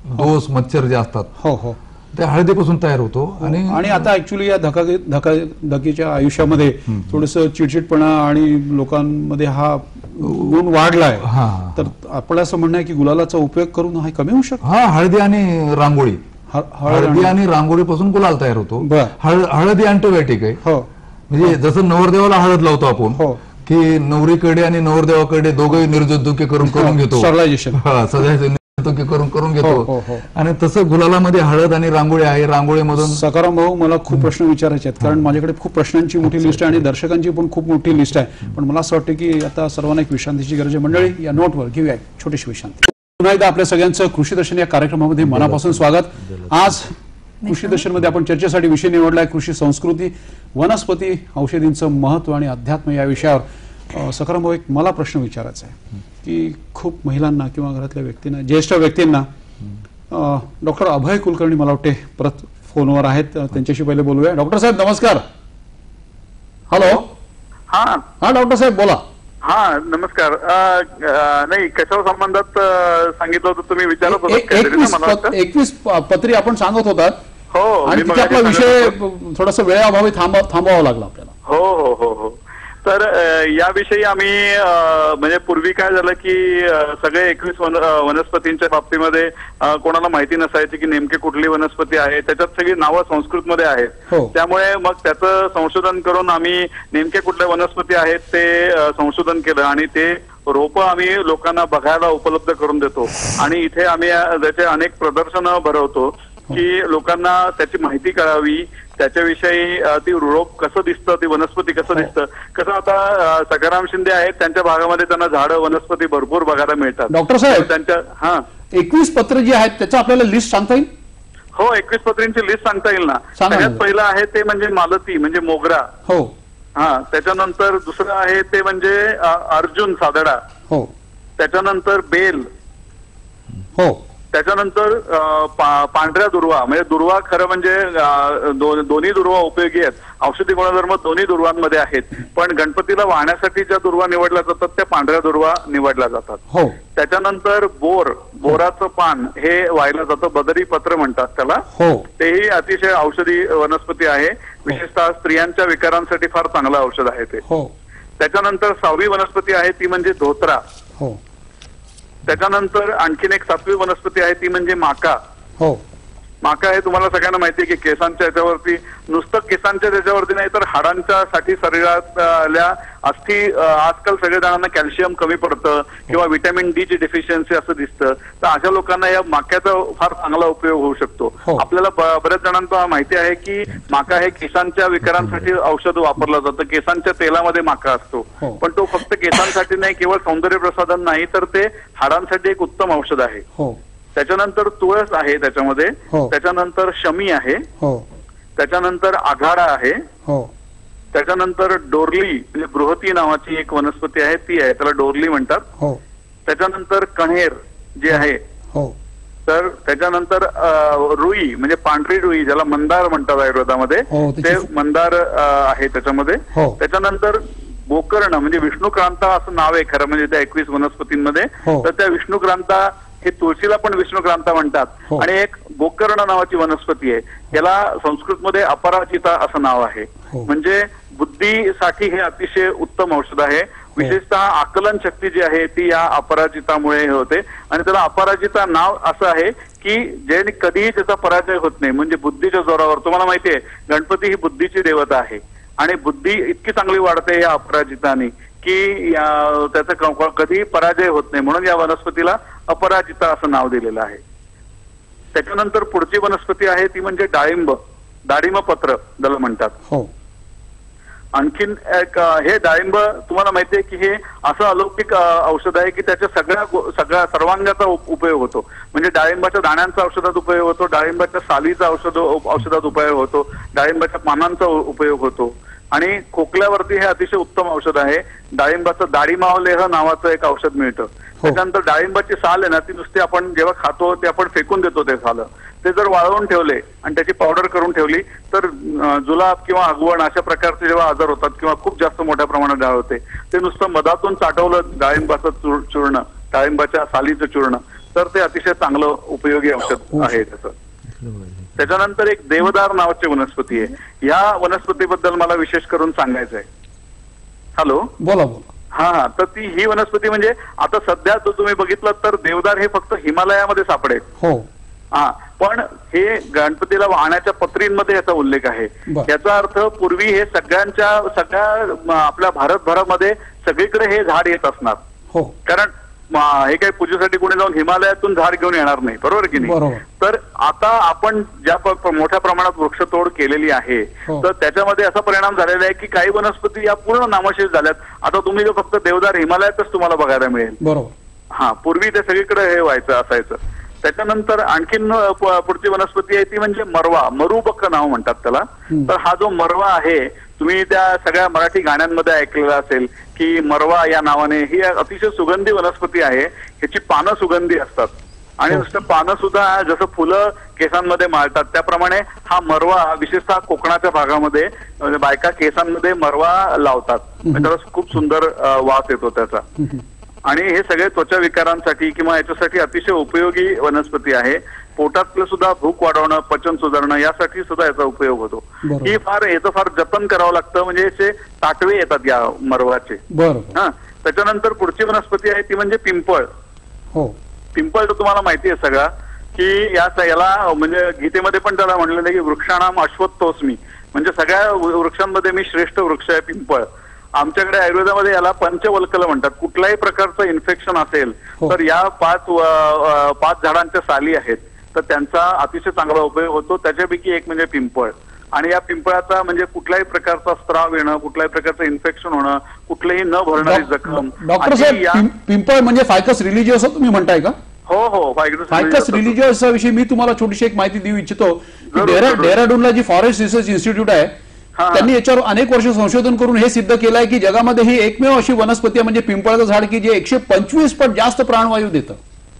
दोष, मच्छर जे असतात, हो हो, ते हळदीपासून तयार होतो. आणि आता ऍक्च्युली या धकाधकीच्या आयुष्यामध्ये थोडस चिडचिडपणा आणि लोकांमध्ये हा गुण वाढलाय. तर आपलं असं म्हणणं आहे की गुलालाचा उपयोग करून हा कमी होऊ शकतो. हळदी आणि रांगोळी, हळदी आणि रांगोळीपासून गुलाल तयार होतो. हळदी अँटीबायोटिक आहे. हो, म्हणजे जसं नवरदेवाला हळद लावतो आपण, की नवरीकडे आणि नवरदेवाकडे दोघंही निर्जंतुकी करून घेतो, स्टरलायझेशन करून घेतो. आणि तसं गुलालामध्ये हळद आणि रांगोळी आहे. रांगोळीमधून सकाराम भाऊ, मला खूप प्रश्न विचारायचे आहेत, कारण माझ्याकडे खूप प्रश्नांची मोठी लिस्ट आहे आणि दर्शकांची पण खूप मोठी लिस्ट आहे. पण मला असं वाटतं की आता सर्वांना एक विश्रांतीची गरज आहे. मंडळी, या नोटवर घेऊया छोटीशी विश्रांती. पुन्हा एकदा आपल्या सगळ्यांचं कृषी दर्शन या कार्यक्रमामध्ये मनापासून स्वागत. आज कृषी दर्शन मध्ये आपण चर्चेसाठी विषय निवडलाय कृषी संस्कृती, वनस्पती, औषधींचं महत्व आणि अध्यात्म या विषयावर. सकाराम भाऊ, एक मला प्रश्न विचारायचा आहे की खूप महिलांना किंवा घरातल्या व्यक्तींना, ज्येष्ठ व्यक्तींना, डॉक्टर अभय कुलकर्णी मला वाटते परत फोनवर आहेत, त्यांच्याशी पहिले बोलूया. डॉक्टर साहेब नमस्कार. हॅलो. हा डॉक्टर साहेब बोला. हा नमस्कार. नाही, कशावर संबंधात सांगितलं होतं तुम्ही, विचारत होता? 21 पत्री आपण सांगत होता. हो, आणि तिथे आपला विषय थोडासा वेळेअभावी थांबावा लागला आपल्याला. हो हो हो हो. तर याविषयी आम्ही म्हणजे पूर्वी काय झालं की सगळे 21 वनस्पतींच्या बाबतीमध्ये कोणाला माहिती नसायची की नेमके कुठली वनस्पती आहे. त्याच्यात सगळी नावं संस्कृत मध्ये आहेत. त्यामुळे मग त्याचं संशोधन करून आम्ही नेमके कुठले वनस्पती आहेत ते संशोधन केलं आणि ते रोपं आम्ही लोकांना बघायला उपलब्ध करून देतो. आणि इथे आम्ही त्याचे अनेक प्रदर्शनं भरवतो की लोकांना त्याची माहिती कळावी, त्याच्याविषयी ती रोप कसं दिसतं, ती वनस्पती कसं दिसतं. कसं आता सकाराम शिंदे आहेत, त्यांच्या भागामध्ये त्यांना झाडं वनस्पती भरपूर बघायला मिळतात. डॉक्टर साहेब, त्यांच्या 21 पत्र जी आहेत त्याचं आपल्याला लिस्ट सांगता येईल? हो, 21 पत्रींची लिस्ट सांगता येईल ना. सगळ्यात पहिलं आहे ते म्हणजे मालती म्हणजे मोगरा. हो. हा, त्याच्यानंतर दुसरं आहे ते म्हणजे अर्जुन सादडा. हो. त्याच्यानंतर बेल. हो. त्याच्यानंतर पांढऱ्या दुर्वा म्हणजे दुर्वा खरं म्हणजे दोन्ही दुर्वा उपयोगी आहेत, औषधी गुणधर्म दोन्ही दुर्वांमध्ये आहेत, पण गणपतीला वाहण्यासाठी ज्या दुर्वा निवडल्या जातात त्या पांढऱ्या दुर्वा निवडल्या जातात. हो. त्याच्यानंतर बोराचं पान हे वाहिलं जातं, बदरी पत्र म्हणतात त्याला. हो. तेही अतिशय औषधी वनस्पती आहे, विशेषतः स्त्रियांच्या विकारांसाठी फार चांगलं औषध आहे ते. हो. त्याच्यानंतर 6वी वनस्पती आहे ती म्हणजे धोत्रा. हो. त्याच्यानंतर आणखीन एक 7वी वनस्पती आहे ती म्हणजे माका. हो. माका हे तुम्हाला सगळ्यांना माहिती आहे की केसांच्या याच्यावरती, नुसतं केसांच्या त्याच्यावरती नाही तर हाडांच्या साठी शरीरातल्या अस्थी, आजकाल सगळ्या जणांना कॅल्शियम कमी पडतं किंवा व्हिटॅमिन डी ची डेफिशियन्सी असं दिसतं, तर अशा लोकांना या माक्याचा फार चांगला उपयोग होऊ शकतो. आपल्याला बऱ्याच जणांना माहिती आहे की माका हे केसांच्या विकारांसाठी औषध वापरलं जातं, केसांच्या तेलामध्ये माका असतो, पण तो फक्त केसांसाठी नाही, केवळ सौंदर्य प्रसाधन नाही तर ते हाडांसाठी एक उत्तम औषध आहे. त्याच्यानंतर तुळस आहे त्याच्यामध्ये. त्याच्यानंतर शमी आहे. त्याच्यानंतर आघाडा आहे. त्याच्यानंतर डोरली म्हणजे बृहती नावाची एक वनस्पती आहे ती आहे, त्याला डोरली म्हणतात. त्याच्यानंतर कण्हेर जे आहे, तर त्याच्यानंतर रुई म्हणजे पांढरी रुई ज्याला मंदार म्हणतात आयुर्वेदामध्ये, ते मंदार आहे त्याच्यामध्ये. त्याच्यानंतर गोकर्ण म्हणजे विष्णुक्रांता असं नाव आहे खरं म्हणजे त्या 21 वनस्पतींमध्ये, तर त्या विष्णुक्रांता हे तुळशीला पण विष्णुक्रांता म्हणतात. आणि एक गोकर्ण नावाची वनस्पती आहे, त्याला संस्कृतमध्ये अपराजिता असं नाव आहे, म्हणजे बुद्धीसाठी हे अतिशय उत्तम औषध आहे. विशेषतः आकलन शक्ती जी आहे ती या अपराजितामुळे होते, आणि त्याला अपराजिता नाव असं आहे की जे कधीही त्याचा पराजय होत नाही, म्हणजे बुद्धीच्या जोरावर. तुम्हाला माहिती आहे गणपती ही बुद्धीची देवता आहे आणि बुद्धी इतकी चांगली वाढते या अपराजिताने की त्याचा कधी पराजय होत नाही, म्हणून या वनस्पतीला अपराजिता असं नाव दिलेलं आहे. त्याच्यानंतर पुढची वनस्पती आहे ती म्हणजे डाळिंब, डाळिंब पत्र ज्याला म्हणतात. आणखीन एक हे डाळिंब तुम्हाला माहिती आहे की हे असं अलौकिक औषध आहे की त्याच्या सर्वांगाचा उपयोग होतो, म्हणजे डाळिंबाच्या दाण्यांचा औषधात उपयोग होतो, डाळिंबाच्या सालीचा औषधात उपयोग होतो, डाळिंबाच्या पानांचा उपयोग होतो, आणि खोकल्यावरती हे अतिशय उत्तम औषध आहे. डाळिंबाचं दाढीमावलेह नावाचं एक औषध मिळतं. त्याच्यानंतर डाळिंबाची साल आहे ना ती नुसती आपण जेव्हा खातो ते आपण फेकून देतो ते साल, ते जर वाळवून ठेवले आणि त्याची पावडर करून ठेवली तर जुलाब किंवा अगवण अशा प्रकारचे जेव्हा आजार होतात किंवा खूप जास्त मोठ्या प्रमाणात डाळ होते, ते नुसतं मधातून चाटवलं डाळिंबाचं चूर्ण, डाळिंबाच्या सालीचं चूर्ण, तर ते अतिशय चांगलं उपयोगी औषध आहे त्याचं. त्याच्यानंतर एक देवदार नावाची वनस्पती आहे, या वनस्पतीबद्दल मला विशेष करून सांगायचं आहे. हॅलो, बोला बोला. हा, तर ती ही वनस्पती म्हणजे आता सध्या तुम्ही बघितलं तर देवदार हे फक्त हिमालयामध्ये सापडेल. हा, पण हे गणपतीला वाहण्याच्या पत्रींमध्ये याचा उल्लेख आहे. याचा अर्थ पूर्वी हे सगळ्या आपल्या भारतभरामध्ये सगळीकडे हे झाड येत असणार, कारण हे काही पूजेसाठी कोणी जाऊन हिमालयातून झाड घेऊन येणार नाही, बरोबर की नाही. तर आता आपण ज्या मोठ्या प्रमाणात वृक्षतोड केलेली आहे तर त्याच्यामध्ये असा परिणाम झालेला आहे की काही वनस्पती या पूर्ण नामशेष झाल्यात. आता तुम्ही फक्त देवदार हिमालयातच तुम्हाला बघायला मिळेल. बरोबर. हा, पूर्वी ते सगळीकडे हे व्हायचं असायचं. त्याच्यानंतर आणखीन पुढची वनस्पती आहे ती म्हणजे मरवा, मरुबक नाव म्हणतात त्याला. तर हा जो मरवा आहे तुम्ही त्या सगळ्या मराठी गाण्यांमध्ये ऐकलेला असेल की मरवा या नावाने, ही अतिशय सुगंधी वनस्पती आहे. ह्याची पानं सुगंधी असतात आणि नुसतं पानं सुद्धा जसं फुलं केसांमध्ये माळतात त्याप्रमाणे हा मरवा विशेषतः कोकणाच्या भागामध्ये बायका केसांमध्ये मरवा लावतात, त्याला खूप सुंदर वास येतो त्याचा. आणि हे सगळे त्वचा विकारांसाठी किंवा याच्यासाठी अतिशय उपयोगी वनस्पती आहे. पोटातलं सुद्धा भूक वाढवणं, पचन सुधारणं यासाठी सुद्धा याचा उपयोग होतो. ही याचं फार जतन करावं लागतं, म्हणजे याचे ताटवे येतात या मरवाचे. हा, त्याच्यानंतर पुढची वनस्पती आहे ती म्हणजे पिंपळ. पिंपळ तर तुम्हाला माहिती आहे सगळा की याला म्हणजे गीतेमध्ये पण त्याला म्हणलेलं आहे की वृक्षाणाम अश्वत्थोस्मी, म्हणजे सगळ्या वृक्षांमध्ये मी श्रेष्ठ वृक्ष आहे पिंपळ. आमच्याकडे आयुर्वेदामध्ये याला पंचवल्कल म्हणतात. कुठल्याही प्रकारचं इन्फेक्शन असेल तर या 5 झाडांच्या साली आहेत तर त्यांचा अतिशय चांगला उपयोग होतो. त्याच्यापैकी एक म्हणजे पिंपळ. आणि या पिंपळाचा म्हणजे कुठल्याही प्रकारचा स्त्राव येणं, कुठल्याही प्रकारचं इन्फेक्शन होणं, कुठलेही न भरणारी जखम. डॉक्टर साहेब, पिंपळ म्हणजे फायकस रिलिजियोसा तुम्ही म्हणताय का? हो फायकस रिलिजियस विषयी मी तुम्हाला छोटीशी एक माहिती देऊ इच्छितो. डेहराडूनला जी फॉरेस्ट रिसर्च इन्स्टिट्यूट आहे त्यांनी याच्यावर अनेक वर्ष संशोधन करून हे सिद्ध केलं आहे की जगामध्ये ही एकमेव अशी वनस्पती आहे म्हणजे पिंपळाचं झाड की जे 125 पट जास्त प्राणवायू देतं.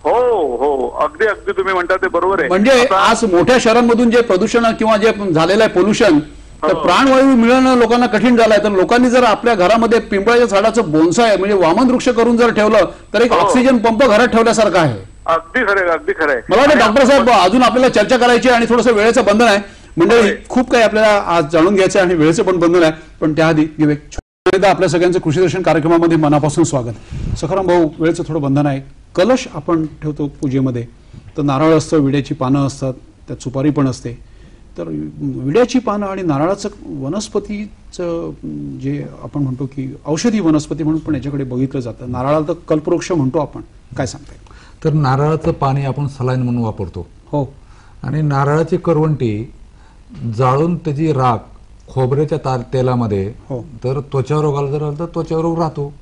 हो अगदी तुम्ही म्हणता ते बरोबर आहे. म्हणजे आज मोठ्या शहरांमधून जे प्रदूषण किंवा जे झालेलं आहे पोल्युशन तर प्राणवायू मिळणं लोकांना कठीण झालंय. तर लोकांनी जर आपल्या घरामध्ये पिंपळाच्या झाडाचं बोन्साय म्हणजे वामन वृक्ष करून जर ठेवलं तर एक ऑक्सिजन पंप घरात ठेवल्यासारखं आहे. अगदी खरंय. मला वाटतं डॉक्टर साहेब अजून आपल्याला चर्चा करायची आणि थोडंसं वेळेचं बंधन आहे. मंडळी खूप काही आपल्याला आज जाणून घ्यायचं आहे आणि वेळेचं पण बंधन आहे. पण त्याआधी आपल्या सगळ्यांचं कृषी दर्शन कार्यक्रमामध्ये मनापासून स्वागत. सखाराम भाऊ, वेळेचं थोडं बंधन आहे. कलश आपण ठेवतो पूजेमध्ये तर नारळ असतं, विड्याची पानं असतात, त्यात सुपारी पण असते. तर विड्याची पानं आणि नारळाचं वनस्पतीचं जे आपण म्हणतो की औषधी वनस्पती म्हणून पण याच्याकडे बघितलं जातं. नारळाला तर कल्पवृक्ष म्हणतो आपण. काय सांगताय? तर नारळाचं पाणी आपण सलाईन म्हणून वापरतो. हो. आणि नारळाची करवंटी जाळून त्याची राख खोबऱ्याच्या तेलामध्ये तर त्वचा रोगाला जर आलं तर त्वचा रोग राहतो.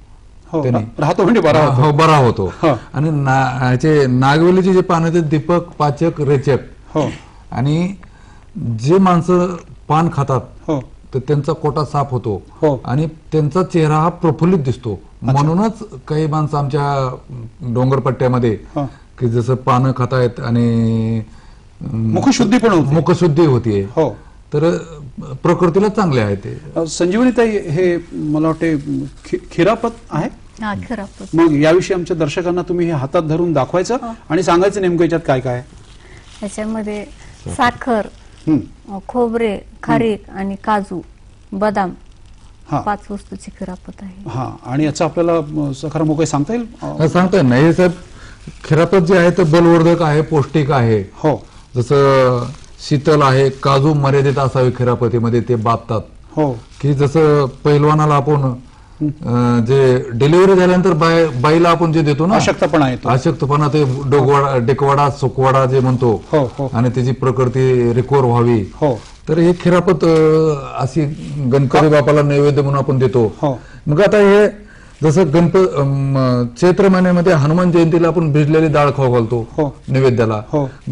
राहतो म्हणजे बरा होतो. आणि नागवेलीचे जे पानं ते दीपक, पाचक, रेचक आणि जे माणसं पान खातात तर त्यांचा कोटा साफ होतो आणि त्यांचा चेहरा हा प्रफुल्लित दिसतो. म्हणूनच काही माणसं आमच्या डोंगरपट्ट्यामध्ये की जसं पानं खातायत आणि मुखशुद्धी पण होते, मुखशुद्धी होतीये. तर प्रकृतीला चांगले आहे ते. संजीवनी ताई, हे मला वाटते खिरापत आहे. मग याविषयी आमच्या दर्शकांना तुम्ही हे हातात धरून दाखवायचं आणि सांगायचं नेमकं याच्यात काय काय. याच्यामध्ये साखर, खोबरे, खारीक आणि काजू, बदाम 5 वस्तूची खिरापत आहे. आणि याचा आपल्याला सखाराम भाऊ काही सांगता येईल? सांगता येईल नाही. साहेब, खिरापत जे आहे ते बलवर्धक आहे, पौष्टिक आहे. हो. जसं शीतल आहे. काजू मर्यादित असावे खिरापतीमध्ये, ते बांधतात. हो. की जसं पैलवानाला आपण जे डिलिव्हरी झाल्यानंतर बाईला आपण जे देतो ना अशक्तपणा, ते डेकवाडा, सुकवाडा जे म्हणतो आणि त्याची प्रकृती रिकवर व्हावी. तर हे खिरापत अशी गणपती बापाला नैवेद्य म्हणून आपण देतो. मग आता हे जसं चैत्र महिन्यामध्ये हनुमान जयंतीला आपण भिजलेली डाळ खाऊ घालतो नैवेद्याला,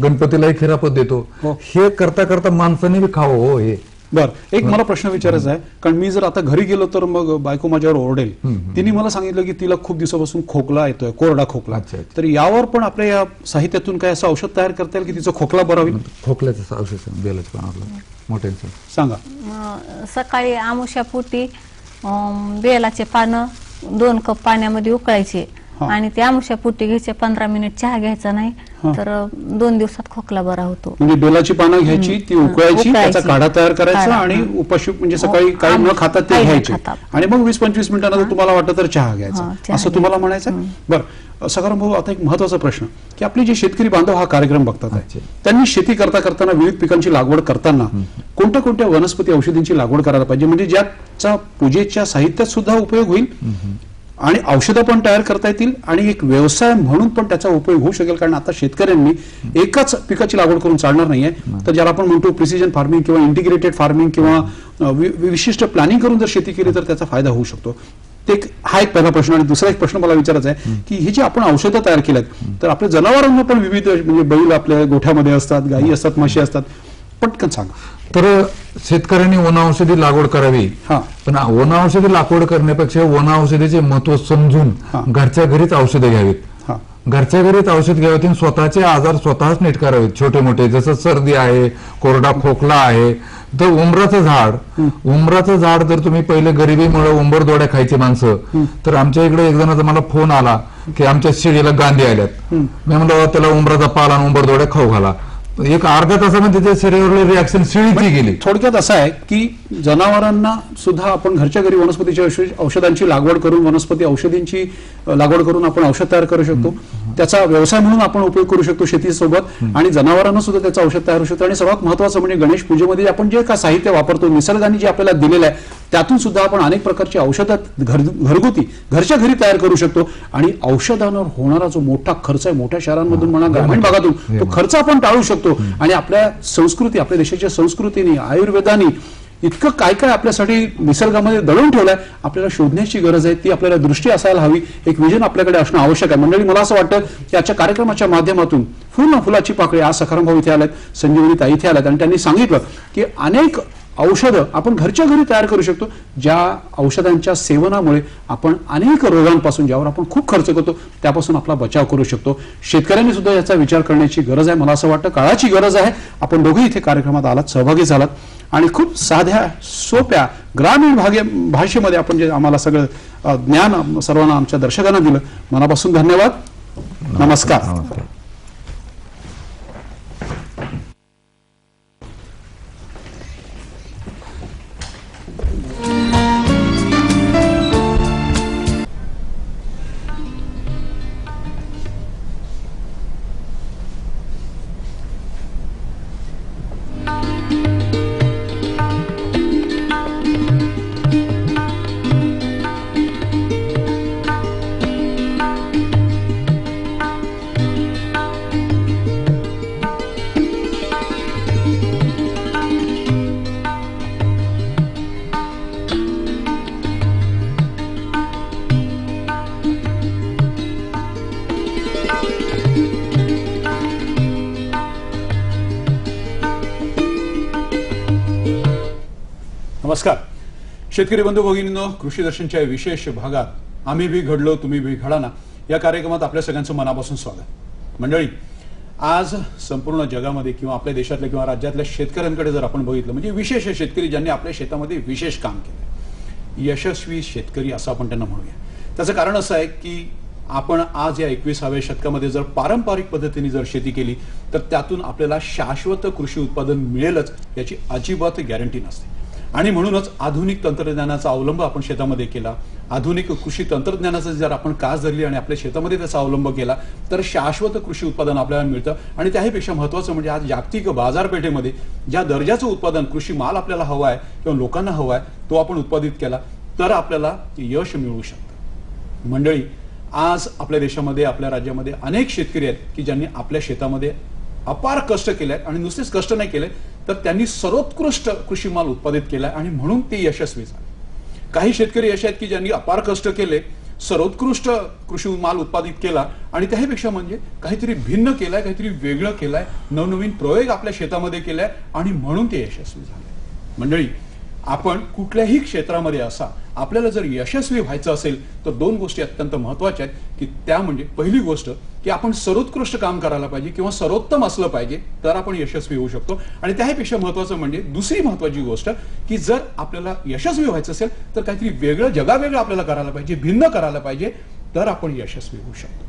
गणपतीलाही खिरापत देतो. हे करता करता माणसाने बी खावं. हो. हे बरं, एक मला प्रश्न विचारायचा आहे. कारण मी जर आता घरी गेलो तर मग बायको माझ्यावर ओरडेल. तिने मला सांगितलं की तिला खूप दिवसापासून खोकला येतोय, कोरडा खोकला. तर यावर पण आपल्या या साहित्यातून काय असं औषध तयार करता येईल की तिचं खोकला बरा होईल? खोकल्याचं औषध बेलाचं पानातलं मोठ्यांचं सांगा. सकाळी आमुष्यापोटी बेलाचे पानं 2 कप पाण्यामध्ये उकळायचे आणि ते आमुष्यापोटी घ्यायचे. 15 मिनिट चहा घ्यायचा नाही तर 2 दिवसात खोकला बरा होतो. म्हणजे बेलाची पानं घ्यायची, ती उकळायची, त्याचा काढा तयार करायचा आणि उपाशी म्हणजे सकाळी काही न खाता ते घ्यायचे आणि मग 20-25 मिनिटांनंतर तुम्हाला वाटतं तर चहा घ्यायचा, असं तुम्हाला म्हणायचं. बरं सखाराम भाऊ, आता एक महत्वाचा प्रश्न की आपले जे शेतकरी बांधव हा कार्यक्रम बघतात आहे त्यांनी शेती करताना विविध पिकांची लागवड करताना कोणत्या कोणत्या वनस्पती औषधींची लागवड करायला पाहिजे म्हणजे ज्याचा पूजेच्या साहित्यात सुद्धा उपयोग होईल आणि औषधं पण तयार करता येतील आणि एक व्यवसाय म्हणून पण त्याचा उपयोग होऊ शकेल. कारण आता शेतकऱ्यांनी एकाच पिकाची लागवड करून चालणार नाहीये. तर ज्याला आपण म्हणतो प्रिसिजन फार्मिंग किंवा इंटिग्रेटेड फार्मिंग किंवा विशिष्ट प्लॅनिंग करून जर शेती केली तर त्याचा फायदा होऊ शकतो. हा एक पहिला प्रश्न. आणि दुसरा एक प्रश्न मला विचारायचा आहे की हे जे आपण औषधं तयार केल्यात तर आपल्या जनावरांना पण विविध म्हणजे बैल आपल्या गोठ्यामध्ये असतात, गायी असतात, म्हशी असतात, पटकन सांगा. तर शेतकऱ्यांनी वनौषधी लागवड करावी. पण वनौषधी लागवड करण्यापेक्षा वनौषधीचे महत्व समजून घरच्या घरीच औषधे घ्यावीत. घरच्या घरीच औषध घ्यावीत आणि स्वतःचे आजार स्वतःच नीट करावेत. छोटे मोठे जसं सर्दी आहे, कोरडा खोकला आहे तर उंबराचं झाड जर तुम्ही पहिले गरिबीमुळे उंबर दोड्या खायची माणसं तर आमच्या इकडे एक जणांचा मला फोन आला की आमच्या शेळीला गांधी आल्यात. मी म्हणलं त्याला उंबराचा पाला आणि उंबर दोड्या खाऊ घाला. एक अर्ध्या तासामध्ये त्याच्या शरीरावरली रिॲक्शन शिळीची गेली. थोडक्यात असं आहे की जनावरांना सुद्धा आपण घरच्या घरी वनस्पतीच्या औषधांची लागवड करून वनस्पती औषधींची लागवड करून आपण औषध तयार करू शकतो. त्याचा व्यवसाय म्हणून आपण उपयोग करू शकतो शेतीसोबत आणि जनावरांना सुद्धा त्याचं औषध तयार होऊ शकतो. आणि सर्वात महत्वाचं म्हणजे गणेश पूजेमध्ये आपण जे काय साहित्य वापरतो निसर्गाने जे आपल्याला दिलेलं आहे त्यातून सुद्धा आपण अनेक प्रकारची औषधं घरगुती घरच्या घरी तयार करू शकतो. आणि औषधांवर होणारा जो मोठा खर्च आहे मोठ्या शहरांमधून म्हणा ग्रामीण भागातून तो खर्च आपण टाळू शकतो. आणि आपल्या संस्कृती आपल्या देशाच्या संस्कृतीने आयुर्वेदाने इतकं काय काय आपल्यासाठी निसर्गामध्ये दडवून ठेवलंय, आपल्याला शोधण्याची गरज आहे. ती आपल्याला दृष्टी असायला हवी, एक विजन आपल्याकडे असणं आवश्यक आहे. मंडळी, मला असं वाटतं की आजच्या कार्यक्रमाच्या माध्यमातून फुलाची पाकळी, आज सखाराम भाऊ इथे आल्यात, संजीवनी ताई इथे आल्यात आणि त्यांनी सांगितलं की अनेक औषधं आपण घरच्या घरी तयार करू शकतो, ज्या औषधांच्या सेवनामुळे आपण अनेक रोगांपासून, ज्यावर आपण खूप खर्च करतो, त्यापासून आपला बचाव करू शकतो. शेतकऱ्यांनी सुद्धा याचा विचार करण्याची गरज आहे. मला असं वाटतं काळाची गरज आहे. आपण दोघे इथे कार्यक्रमात आलात, सहभागी झालात आणि खूप साध्या सोप्या ग्रामीण भाषेमध्ये आपण जे आम्हाला सगळं ज्ञान सर्वांना, आमच्या दर्शकांना दिलं, मनापासून धन्यवाद. नमस्कार. नमस्कार शेतकरी बंधू भगिनींनो, कृषी दर्शनच्या विशेष भागात आम्ही भी घडलो तुम्ही भी घडा ना या कार्यक्रमात आपल्या सगळ्यांचं मनापासून स्वागत. मंडळी, आज संपूर्ण जगामध्ये किंवा आपल्या देशातल्या किंवा राज्यातल्या शेतकऱ्यांकडे जर आपण बघितलं, म्हणजे विशेष शेतकरी ज्यांनी आपल्या शेतामध्ये विशेष काम केलं, यशस्वी शेतकरी असं आपण त्यांना म्हणूया. त्याचं कारण असं आहे की आपण आज या 21व्या शतकामध्ये जर पारंपरिक पद्धतीने जर शेती केली तर त्यातून आपल्याला शाश्वत कृषी उत्पादन मिळेलच याची अजिबात गॅरंटी नसते. आणि म्हणूनच आधुनिक तंत्रज्ञानाचा अवलंब आपण शेतामध्ये केला, आधुनिक कृषी तंत्रज्ञानाचा जर आपण कास धरली आणि आपल्या शेतामध्ये त्याचा अवलंब केला तर शाश्वत कृषी उत्पादन आपल्याला मिळतं. आणि त्याहीपेक्षा महत्त्वाचं म्हणजे आज जागतिक बाजारपेठेमध्ये ज्या दर्जाचं उत्पादन कृषी माल आपल्याला हवा आहे किंवा लोकांना हवा आहे तो आपण उत्पादित केला तर आपल्याला यश मिळू शकतं. मंडळी, आज आपल्या देशामध्ये, आपल्या राज्यामध्ये अनेक शेतकरी आहेत की ज्यांनी आपल्या शेतामध्ये अपार कष्ट केले आणि नुसतेच कष्ट नाही केले तर त्यांनी सर्वोत्कृष्ट कृषी माल उत्पादित केलाय आणि म्हणून ते यशस्वी झाले. काही शेतकरी असे आहेत की ज्यांनी अपार कष्ट केले, सर्वोत्कृष्ट कृषी माल उत्पादित केला आणि त्याहीपेक्षा म्हणजे काहीतरी भिन्न केलाय, काहीतरी वेगळं केलाय, नवनवीन प्रयोग आपल्या शेतामध्ये केलाय आणि म्हणून ते यशस्वी झाले. मंडळी, आपण कुठल्याही क्षेत्रामध्ये असा आपल्याला जर यशस्वी व्हायचं असेल तर दोन गोष्टी अत्यंत महत्त्वाच्या आहेत की त्या म्हणजे पहिली गोष्ट की आपण सर्वोत्कृष्ट काम करायला पाहिजे किंवा सर्वोत्तम असलं पाहिजे तर आपण यशस्वी होऊ शकतो. आणि त्याहीपेक्षा महत्त्वाचं म्हणजे दुसरी महत्त्वाची गोष्ट की जर आपल्याला यशस्वी व्हायचं असेल तर काहीतरी वेगळं, जगावेगळं आपल्याला करायला पाहिजे, भिन्न करायला पाहिजे तर आपण यशस्वी होऊ शकतो.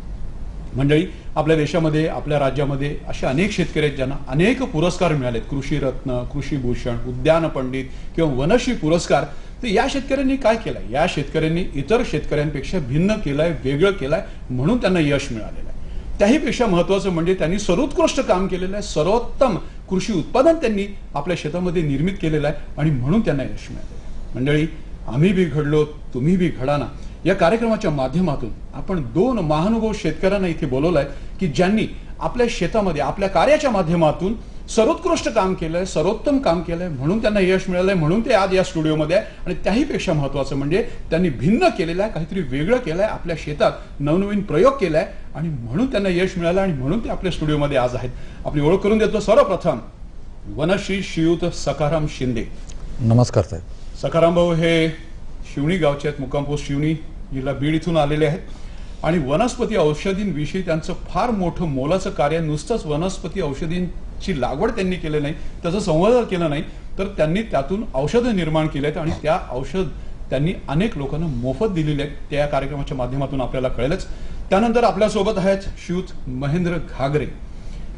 मंडळी, आपल्या देशामध्ये, आपल्या राज्यामध्ये असे अनेक शेतकरी आहेत ज्यांना अनेक पुरस्कार मिळालेत, कृषी रत्न, कृषी भूषण, उद्यान पंडित किंवा वनश्री पुरस्कार. तर या शेतकऱ्यांनी काय केलंय? या शेतकऱ्यांनी इतर शेतकऱ्यांपेक्षा भिन्न केलंय, वेगळं केलंय, म्हणून त्यांना यश मिळालेलं आहे. त्याहीपेक्षा महत्त्वाचं म्हणजे त्यांनी सर्वोत्कृष्ट काम केलेलं आहे, सर्वोत्तम कृषी उत्पादन त्यांनी आपल्या शेतामध्ये निर्मित केलेलं आहे आणि म्हणून त्यांना यश मिळालेलं आहे. मंडळी, आम्ही भी घडलो तुम्ही भी घडा ना या कार्यक्रमाच्या माध्यमातून आपण दोन महानुभाव शेतकऱ्यांना इथे बोलवलंय की ज्यांनी आपल्या शेतामध्ये आपल्या कार्याच्या माध्यमातून सर्वोत्कृष्ट काम केलंय, सर्वोत्तम काम केलंय, म्हणून त्यांना यश मिळालंय, म्हणून ते आज या स्टुडिओमध्ये आहे. आणि त्याहीपेक्षा महत्त्वाचं म्हणजे त्यांनी भिन्न केलेलं आहे, काहीतरी वेगळं केलंय, आपल्या शेतात नवनवीन प्रयोग केलाय आणि म्हणून त्यांना यश मिळालं आणि म्हणून ते आपल्या स्टुडिओमध्ये आज आहेत. आपली ओळख करून देतो. सर्वप्रथम वनश्री श्रीयुत सखाराम शिंदे. नमस्कार साहेब. सखाराम भाऊ हे शिवणी गावचे आहेत, मुक्काम पोस्ट शिवणी, जिल्हा बीड इथून आलेले आहेत आणि वनस्पती औषधींविषयी त्यांचं फार मोठं मोलाचं कार्य. नुसतंच वनस्पती औषधींची लागवड त्यांनी केलं नाही, त्याचं संवर्धन केलं नाही, तर त्यांनी त्यातून औषधं निर्माण केली आहेत आणि त्या औषध त्यांनी अनेक लोकांना मोफत दिलेले आहेत. त्या कार्यक्रमाच्या माध्यमातून आपल्याला कळेलच. त्यानंतर आपल्यासोबत आहेत श्रीयुत महेंद्र घागरे.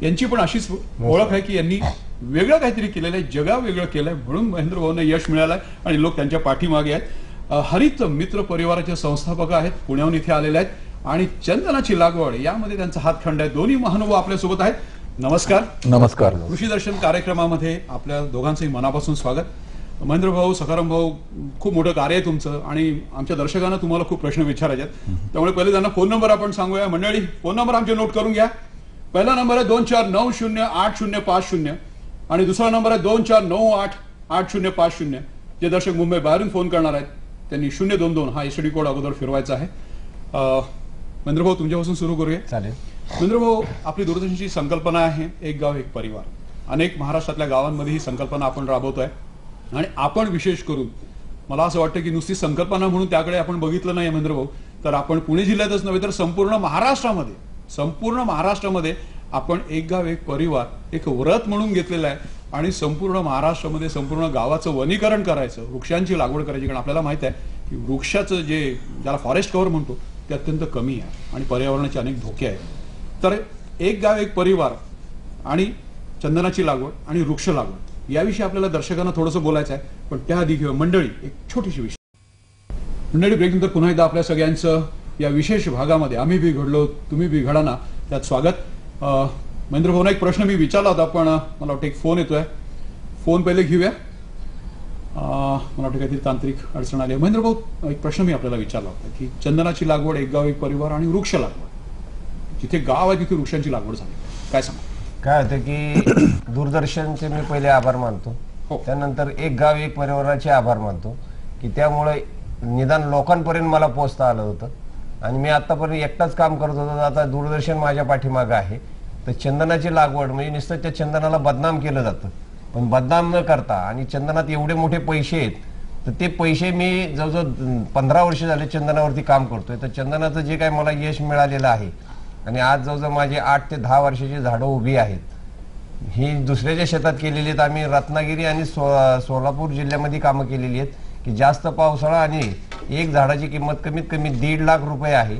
यांची पण अशीच ओळख आहे की यांनी वेगळं काहीतरी केलेलं आहे, जगा वेगळं केलंय, म्हणून महेंद्र भाऊंना यश मिळालंय आणि लोक त्यांच्या पाठीमागे आहेत. हरित मित्र परिवाराचे संस्थापक आहेत, पुण्याहून इथे आलेले आहेत आणि चंदनाची लागवड यामध्ये त्यांचा हातखंड आहे. दोन्ही महानुभाव आपल्यासोबत आहेत. नमस्कार. नमस्कार. कृषी दर्शन कार्यक्रमामध्ये आपल्या दोघांचंही मनापासून स्वागत. महेंद्र भाऊ, सखाराम भाऊ, खूप मोठं कार्य आहे तुमचं आणि आमच्या दर्शकांना तुम्हाला खूप प्रश्न विचारायचे आहेत, त्यामुळे पहिले त्यांना फोन नंबर आपण सांगूया. मंडळी, फोन नंबर आमचे नोट करून घ्या. पहिला नंबर आहे 2490805050 आणि दुसरा नंबर आहे 2498 8050. जे दर्शक मुंबई बाहेरून फोन करणार आहेत त्यांनी 022 हा एसडी कोड अगोदर फिरवायचा आहे. महेंद्र भाऊ, तुमच्यापासून सुरू करूया. चालेल. महेंद्र भाऊ, आपली दूरदर्शनची संकल्पना आहे एक गाव एक परिवार. अनेक महाराष्ट्रातल्या गावांमध्ये ही संकल्पना आपण राबवतोय आणि आपण विशेष करून मला असं वाटतं की नुसती संकल्पना म्हणून त्याकडे आपण बघितलं नाही महेंद्र भाऊ, तर आपण पुणे जिल्ह्यातच नव्हे तर संपूर्ण महाराष्ट्रामध्ये आपण एक गाव एक परिवार एक व्रत म्हणून घेतलेलं आहे आणि संपूर्ण महाराष्ट्रामध्ये संपूर्ण गावाचं वनीकरण करायचं, वृक्षांची लागवड करायची. कारण आपल्याला माहित आहे की वृक्षाचं जे ज्याला फॉरेस्ट कव्हर म्हणतो ते अत्यंत कमी आहे आणि पर्यावरणाचे अनेक धोके आहेत. तर एक गाव एक परिवार आणि चंदनाची लागवड आणि वृक्ष लागवड याविषयी आपल्याला दर्शकांना थोडंसं बोलायचं आहे. पण त्याआधी घेऊया मंडळी एक छोटीशी विषय. मंडळी, ब्रेक नंतर पुन्हा एकदा आपल्या सगळ्यांचं या विशेष भागामध्ये आम्ही बी घडलो तुम्ही बी घडा ना त्यात स्वागत. महेंद्र भाऊना एक प्रश्न मी विचारला होता पण मला वाटतं एक फोन येतोय. फोन पहिले घेऊया. मला वाटतं काहीतरी तांत्रिक अडचण आली. महेंद्र भाऊ, एक प्रश्न मी आपल्याला विचारला होता की चंदनाची लागवड एक गाव एक परिवार आणि वृक्ष लागवड, जिथे गाव आहे तिथे वृक्षांची लागवड झाली, काय सांगा? काय होतं की दूरदर्शनचे मी पहिले आभार मानतो, त्यानंतर एक गाव एक परिवाराचे आभार मानतो की त्यामुळे निदान लोकांपर्यंत मला पोहोचता आलं होतं. आणि मी आतापर्यंत एकटाच काम करत होतो, आता दूरदर्शन माझ्या पाठीमागं आहे. तर चंदनाची लागवड म्हणजे नुसतं त्या चंदनाला बदनाम केलं जातं, पण बदनाम न करता आणि चंदनात एवढे मोठे पैसे आहेत तर ते पैसे मी जवळजवळ 15 वर्ष झाले चंदनावरती काम करतोय. तर चंदनाचं जे काय मला यश मिळालेलं आहे आणि आज जवळजवळ माझे 8 ते 10 वर्षाची झाडं उभी आहेत. ही दुसऱ्याच्या शेतात केलेली आहेत. आम्ही रत्नागिरी आणि सोलापूर जिल्ह्यामध्ये कामं केलेली आहेत की जास्त पावसाळा आणि एक झाडाची किंमत कमीत कमी 1.5 लाख रुपये आहे.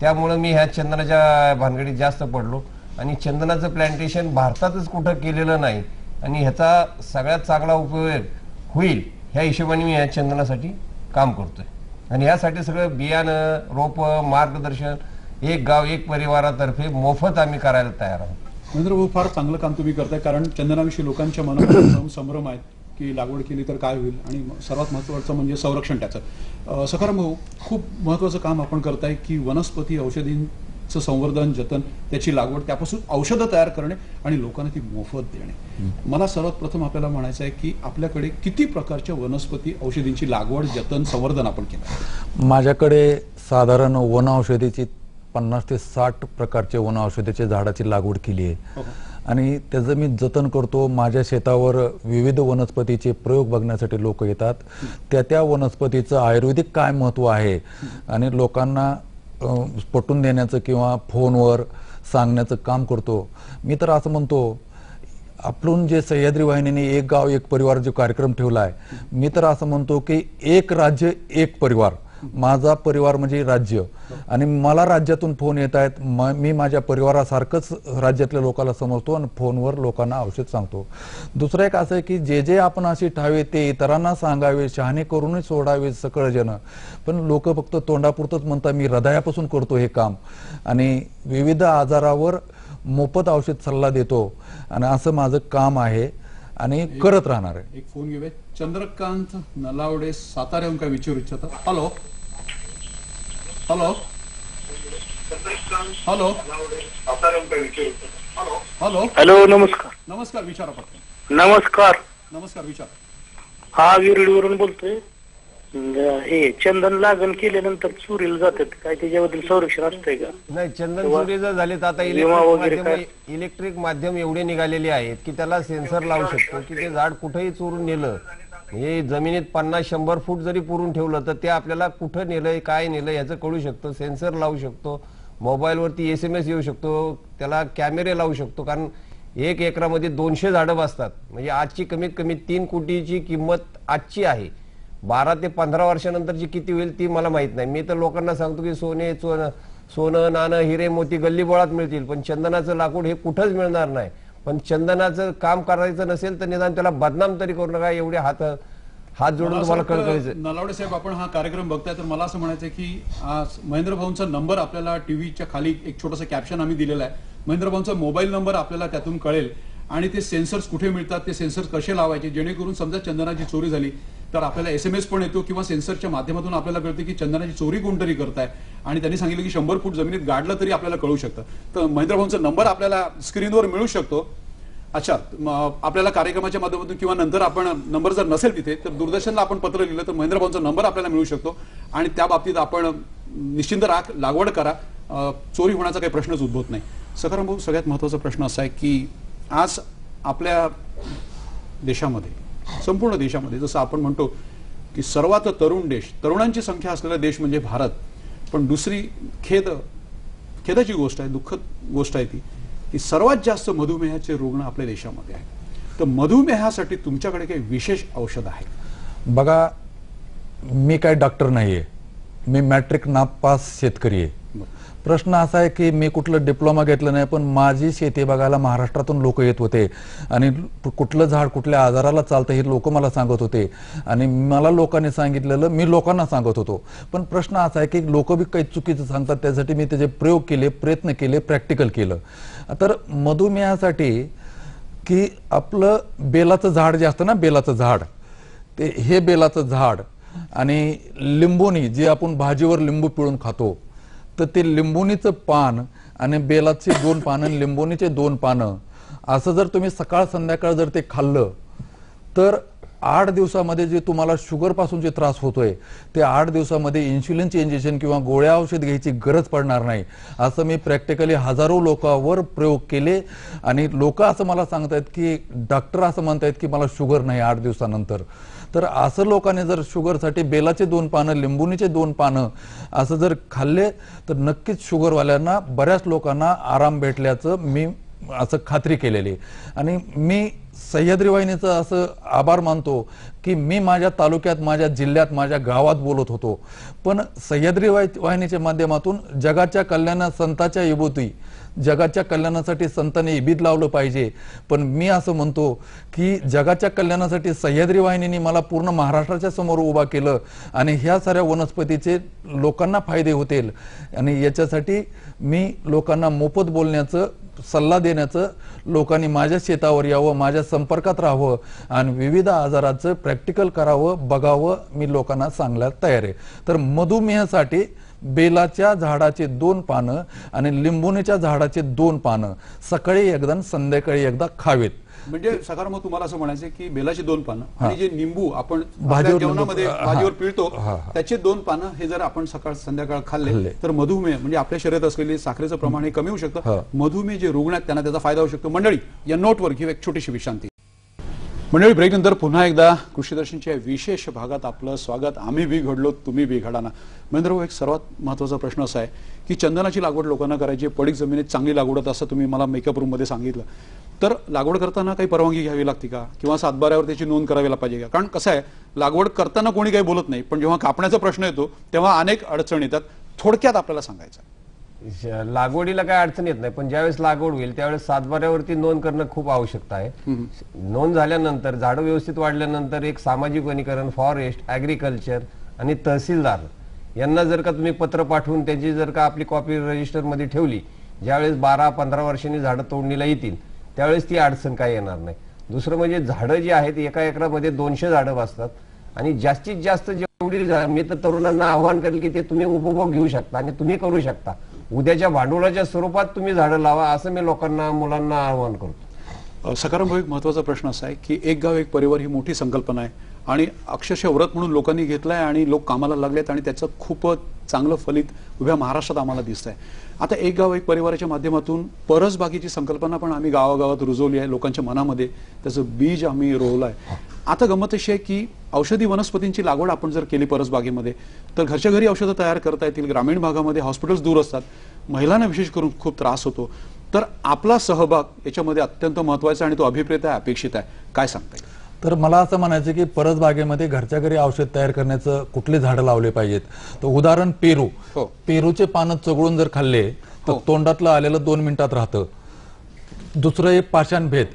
त्यामुळं मी ह्या चंदनाच्या भानगडीत जास्त पडलो आणि चंदनाचं प्लांटेशन भारतातच कुठं केलेलं नाही आणि ह्याचा सगळ्यात चांगला उपयोग होईल ह्या हिशोबाने मी ह्या चंदनासाठी काम करतोय. आणि यासाठी सगळं बियाणं, रोपं, मार्गदर्शन एक गाव एक परिवारातर्फे मोफत आम्ही करायला तयार आहोत. महेंद्र भाऊ, फार चांगलं काम तुम्ही करताय. कारण चंदनाविषयी लोकांच्या मनात संभ्रम आहेत की लागवड केली तर काय होईल आणि सर्वात महत्त्वाचं म्हणजे संरक्षण त्याचं. सखाराम भाऊ, खूप महत्त्वाचं काम आपण करताय की वनस्पती औषधींचं संवर्धन, जतन, त्याची लागवड, त्यापासून औषधं तयार करणे आणि लोकांना ती मोफत देणे. मला सर्वात प्रथम आपल्याला म्हणायचं आहे की आपल्याकडे किती प्रकारच्या वनस्पती औषधींची लागवड, जतन, संवर्धन आपण केलं? माझ्याकडे साधारण वन औषधीची 50 ते 60 प्रकारचे वन औषधीच्या झाडाची लागवड केली आहे आणि त्याचं मी जतन करतो. माझ्या शेतावर विविध वनस्पतीचे प्रयोग बघण्यासाठी लोक येतात. त्या वनस्पतीचं आयुर्वेदिक काय महत्त्व आहे आणि लोकांना पटवून देण्याचं किंवा फोनवर सांगण्याचं काम करतो. मी तर असं म्हणतो, आपण जे सह्याद्री वाहिनीने एक गाव एक परिवार जो कार्यक्रम ठेवला आहे, मी तर असं म्हणतो की एक राज्य एक परिवार. माझा परिवार म्हणजे राज्य आणि मला राज्यातून फोन येत आहेत. मी माझ्या परिवारासारखंच राज्यातल्या लोकांना समजतो आणि फोनवर लोकांना औषध सांगतो. दुसरं एक असं आहे की जे आपण अशी ठावे ते इतरांना सांगावे, शहाणे करूनच सोडावे सकळ जन. पण लोक फक्त तोंडापुरतच म्हणतात. मी हृदयापासून करतो हे काम आणि विविध आजारावर मोफत औषध सल्ला देतो आणि असं माझं काम आहे आणि करत राहणार आहे. एक फोन घेऊया. चंद्रकांत नलावडे साताऱ्याहून काय विचारू इच्छितात? Hello hello hello hello hello, नमस्कार. नमस्कार, विचारा फक्त. नमस्कार नमस्कार, विचारा. हा विरडीवरून बोलतोय. हे चंदन लागण केल्यानंतर चोरीला जातात, काय त्याच्याबद्दल संरक्षण असतंय का? नाही, चंदन चोरी जर झाली तर आता इलेक्ट्रिक माध्यम एवढे निघालेले आहेत की त्याला सेन्सर लावू शकतो की ते झाड कुठेही चोरून नेलं, हे जमिनीत 50-100 फूट जरी पुरून ठेवलं तर ते आपल्याला कुठं नेलंय काय नेलं याचं कळू शकतं. सेन्सर लावू शकतो, मोबाईलवरती SMS येऊ शकतो, त्याला कॅमेरे लावू शकतो. कारण 1 एकरामध्ये 200 झाडं बसतात. म्हणजे आजची कमीत कमी 3 कोटीची किंमत आजची आहे. 12 ते 15 वर्षानंतरची किती होईल ती मला माहित नाही. मी तर लोकांना सांगतो की सोनं नाणं हिरे मोती गल्लीबोळात मिळतील, पण चंदनाचं लाकूड हे कुठंच मिळणार नाही. पण चंदनाचं काम करायचं नसेल तर निदान त्याला बदनाम तरी करू नका. एवढे हात जोडून तुम्हाला कळकळायचं. नलावडे साहेब, आपण हा कार्यक्रम बघताय तर मला असं म्हणायचं की महेंद्र भाऊंचा नंबर आपल्याला टीव्हीच्या खाली एक छोटंसं कॅप्शन आम्ही दिलेलं आहे. महेंद्र भाऊंचा मोबाईल नंबर आपल्याला त्यातून कळेल आणि ते सेन्सर्स कुठे मिळतात, ते सेन्सर्स कसे लावायचे जेणेकरून समजा चंदनाची चोरी झाली तर आपल्याला SMS पण येतो किंवा सेन्सरच्या माध्यमातून आपल्याला कळते की चंदनाची चोरी कोणतरी करताय आणि त्यांनी सांगितलं की 100 फूट जमिनीत गाडलं तरी आपल्याला कळू शकतं. तर महेंद्र भाऊंचा नंबर आपल्याला स्क्रीनवर मिळू शकतो. अच्छा, आपल्याला कार्यक्रमाच्या माध्यमातून किंवा नंतर आपण नंबर जर नसेल तिथे तर दूरदर्शनला आपण पत्र लिहिलं तर महेंद्र भाऊंचा नंबर आपल्याला मिळू शकतो आणि त्या बाबतीत आपण निश्चिंत राहा, लागवड करा, चोरी होण्याचा काही प्रश्नच उद्भवत नाही. सखाराम भाऊ, सगळ्यात महत्त्वाचा प्रश्न असा आहे की आज आपल्या देशामध्ये, संपूर्ण देशामध्ये जसं आपण म्हणतो की सर्वात तरुण देश, तरुणांची संख्या असलेला देश म्हणजे भारत, पण दुसरी खेदाची गोष्ट आहे, दुःखद गोष्ट आहे ती की सर्वात जास्त मधुमेहाचे रुग्ण आपल्या देशामध्ये आहेत. तर मधुमेहासाठी तुमच्याकडे काही विशेष औषध आहे? बघा, मी काय डॉक्टर नाहीये, मी मॅट्रिक नापास शेतकरी आहे. प्रश्न असा आहे की मी कुठलं डिप्लोमा घेतलं नाही, पण माझी शेती बघायला महाराष्ट्रातून लोक येत होते आणि कुठलं झाड कुठल्या आजाराला चालतं हे लोक मला सांगत होते आणि मला लोकांनी सांगितलेलं मी लोकांना सांगत होतो. पण प्रश्न असा आहे की लोक बी काही चुकीचं सांगतात, त्यासाठी मी त्याचे प्रयोग केले, प्रयत्न केले, प्रॅक्टिकल केलं. तर मधुमेहासाठी की आपलं बेलाचं झाड जे असतं ना, बेलाचं झाड, ते हे बेलाचं झाड आणि लिंबोनी जे आपण भाजीवर लिंबू पिळून खातो, तर ते लिंबोनीचं पान आणि बेलाचे 2 पानं, लिंबोनीचे 2 पानं असं जर तुम्ही सकाळ संध्याकाळ जर ते खाल्लं तर 8 दिवसामध्ये जे तुम्हाला शुगर पासून जे त्रास होतोय ते 8 दिवसामध्ये इन्शुलिनचे इंजेक्शन किंवा गोळ्या औषध घ्यायची गरज पडणार नाही. असं मी प्रॅक्टिकली हजारो लोकांवर प्रयोग केले आणि लोक असं मला सांगतायत की डॉक्टर असं म्हणतायत की मला शुगर नाही 8 दिवसानंतर. तर असं लोकांनी जर शुगरसाठी बेलाचे 2 पानं, लिंबुनीचे 2 पानं असं जर खाल्ले तर नक्कीच शुगरवाल्यांना, बऱ्याच लोकांना आराम भेटल्याचं मी असं खात्री केलेली. आणि मी सह्याद्री वाहिनीचं असं आभार मानतो की मी माझ्या तालुक्यात, माझ्या जिल्ह्यात, माझ्या गावात बोलत होतो, पण सह्याद्री वाहिनीच्या माध्यमातून जगाच्या कल्याणा, संताच्या विभूती, जगाच्या कल्याणासाठी संतांनी इबीद लावलं पाहिजे. पण मी असं म्हणतो की जगाच्या कल्याणासाठी सह्याद्री वाहिनीने मला पूर्ण महाराष्ट्राच्या समोर उभा केलं आणि ह्या साऱ्या वनस्पतीचे लोकांना फायदे होतील आणि याच्यासाठी मी लोकांना मोफत बोलण्याचं, सल्ला देण्याचं, लोकांनी माझ्या शेतावर यावं, माझ्या संपर्कात राहावं आणि विविध आजाराचं प्रॅक्टिकल करावं, बघावं, मी लोकांना सांगायला तयार आहे. तर मधुमेहासाठी बेलाच्या झाडाचे 2 पानं आणि लिंबुनीच्या झाडाचे 2 पानं सकाळी एकदा, संध्याकाळी एकदा खावेत. म्हणजे सखाराम, तुम्हाला असं म्हणायचं की बेलाची 2 पानं आणि जे निंबू आपण जेवणामध्ये भाजीवर पिळतो त्याचे 2 पानं हे जर आपण सकाळ संध्याकाळ खाल्ले तर मधुमेह म्हणजे आपल्या शरीरात असलेले साखरेचं प्रमाण हे कमी होऊ शकतं. मधुमेह जे रुग्ण आहेत त्यांना त्याचा फायदा होऊ शकतो. मंडळी, या नोटवर घेऊ एक छोटीशी विश्रांती. मंडळी, ब्रेक नंतर पुन्हा एकदा कृषीदर्शनच्या विशेष भागात आपलं स्वागत. आम्ही बी घडलो, तुम्ही बी घडा ना. महेंद्र भाऊ, एक सर्वात महत्त्वाचा प्रश्न असा आहे की चंदनाची लागवड लोकांना करायची, पडीक जमिनीत चांगली लागवड होत असं तुम्ही मला मेकअप रूममध्ये सांगितलं. तर लागवड करताना काही परवानगी घ्यावी लागते का किंवा सातबाऱ्यावर त्याची नोंद करावी पाहिजे का? कारण कसं आहे, लागवड करताना कोणी काही बोलत नाही, पण जेव्हा कापण्याचा प्रश्न येतो तेव्हा अनेक अडचणी येतात. थोडक्यात आपल्याला सांगायचं. लागवडीला काय अडचण येत नाही, पण ज्यावेळेस लागवड होईल त्यावेळेस सातबाऱ्यावरती नोंद करणं खूप आवश्यकता आहे. नोंद झाल्यानंतर, झाडं व्यवस्थित वाढल्यानंतर एक सामाजिक वनीकरण, फॉरेस्ट, ऍग्रिकल्चर आणि तहसीलदार यांना जर का तुम्ही पत्र पाठवून त्याची जर का आपली कॉपी रजिस्टर मध्ये ठेवली, ज्यावेळेस 12-15 वर्षांनी झाडं तोडणीला येतील त्यावेळेस ती अडचण काय येणार नाही. दुसरं म्हणजे झाडं जी आहेत, एका एकरामध्ये 200 झाडं बसतात आणि जास्तीत जास्त जेवढी, मी तर तरुणांना आव्हान करेल की ते तुम्ही उपभोग घेऊ शकता आणि तुम्ही करू शकता. उद्याच्या भांडवलाच्या स्वरूपात तुम्ही झाडं लावा, असं मी लोकांना, मुलांना आवाहन करतो. सखाराम भाऊ, एक महत्त्वाचा प्रश्न असा आहे की एक गाव एक परिवार ही मोठी संकल्पना आहे आणि अक्षरशः व्रत म्हणून लोकांनी घेतलंय आणि लोक कामाला लागलेत आणि त्याचं खूप चांगलं फलित उभ्या महाराष्ट्रात आम्हाला दिसत आहे. आता एक गाव एक परिवाराच्या माध्यमातून परसबागेची संकल्पना पण आम्ही गावागावात रुजवली आहे, लोकांच्या मनामध्ये त्याचं बीज आम्ही रोवलं आहे. आता गंमत अशी आहे की औषधी वनस्पतींची लागवड आपण जर केली परसबागेमध्ये तर घरच्या घरी औषधं तयार करता येतील. ग्रामीण भागामध्ये हॉस्पिटल्स दूर असतात, महिलांना विशेष करून खूप त्रास होतो. तर आपला सहभाग याच्यामध्ये अत्यंत महत्त्वाचा आणि तो अभिप्रेत आहे, अपेक्षित आहे. काय सांगता येईल? तर मला असं म्हणायचं की परसबागेमध्ये घरच्या घरी औषध तयार करण्याचं कुठले झाडं लावले पाहिजेत. तर उदाहरण पेरू, पेरूचे पानं चघळून जर खाल्ले तर तोंडातलं आलेलं 2 मिनिटात राहतं. दुसरं एक पाषाणभेद,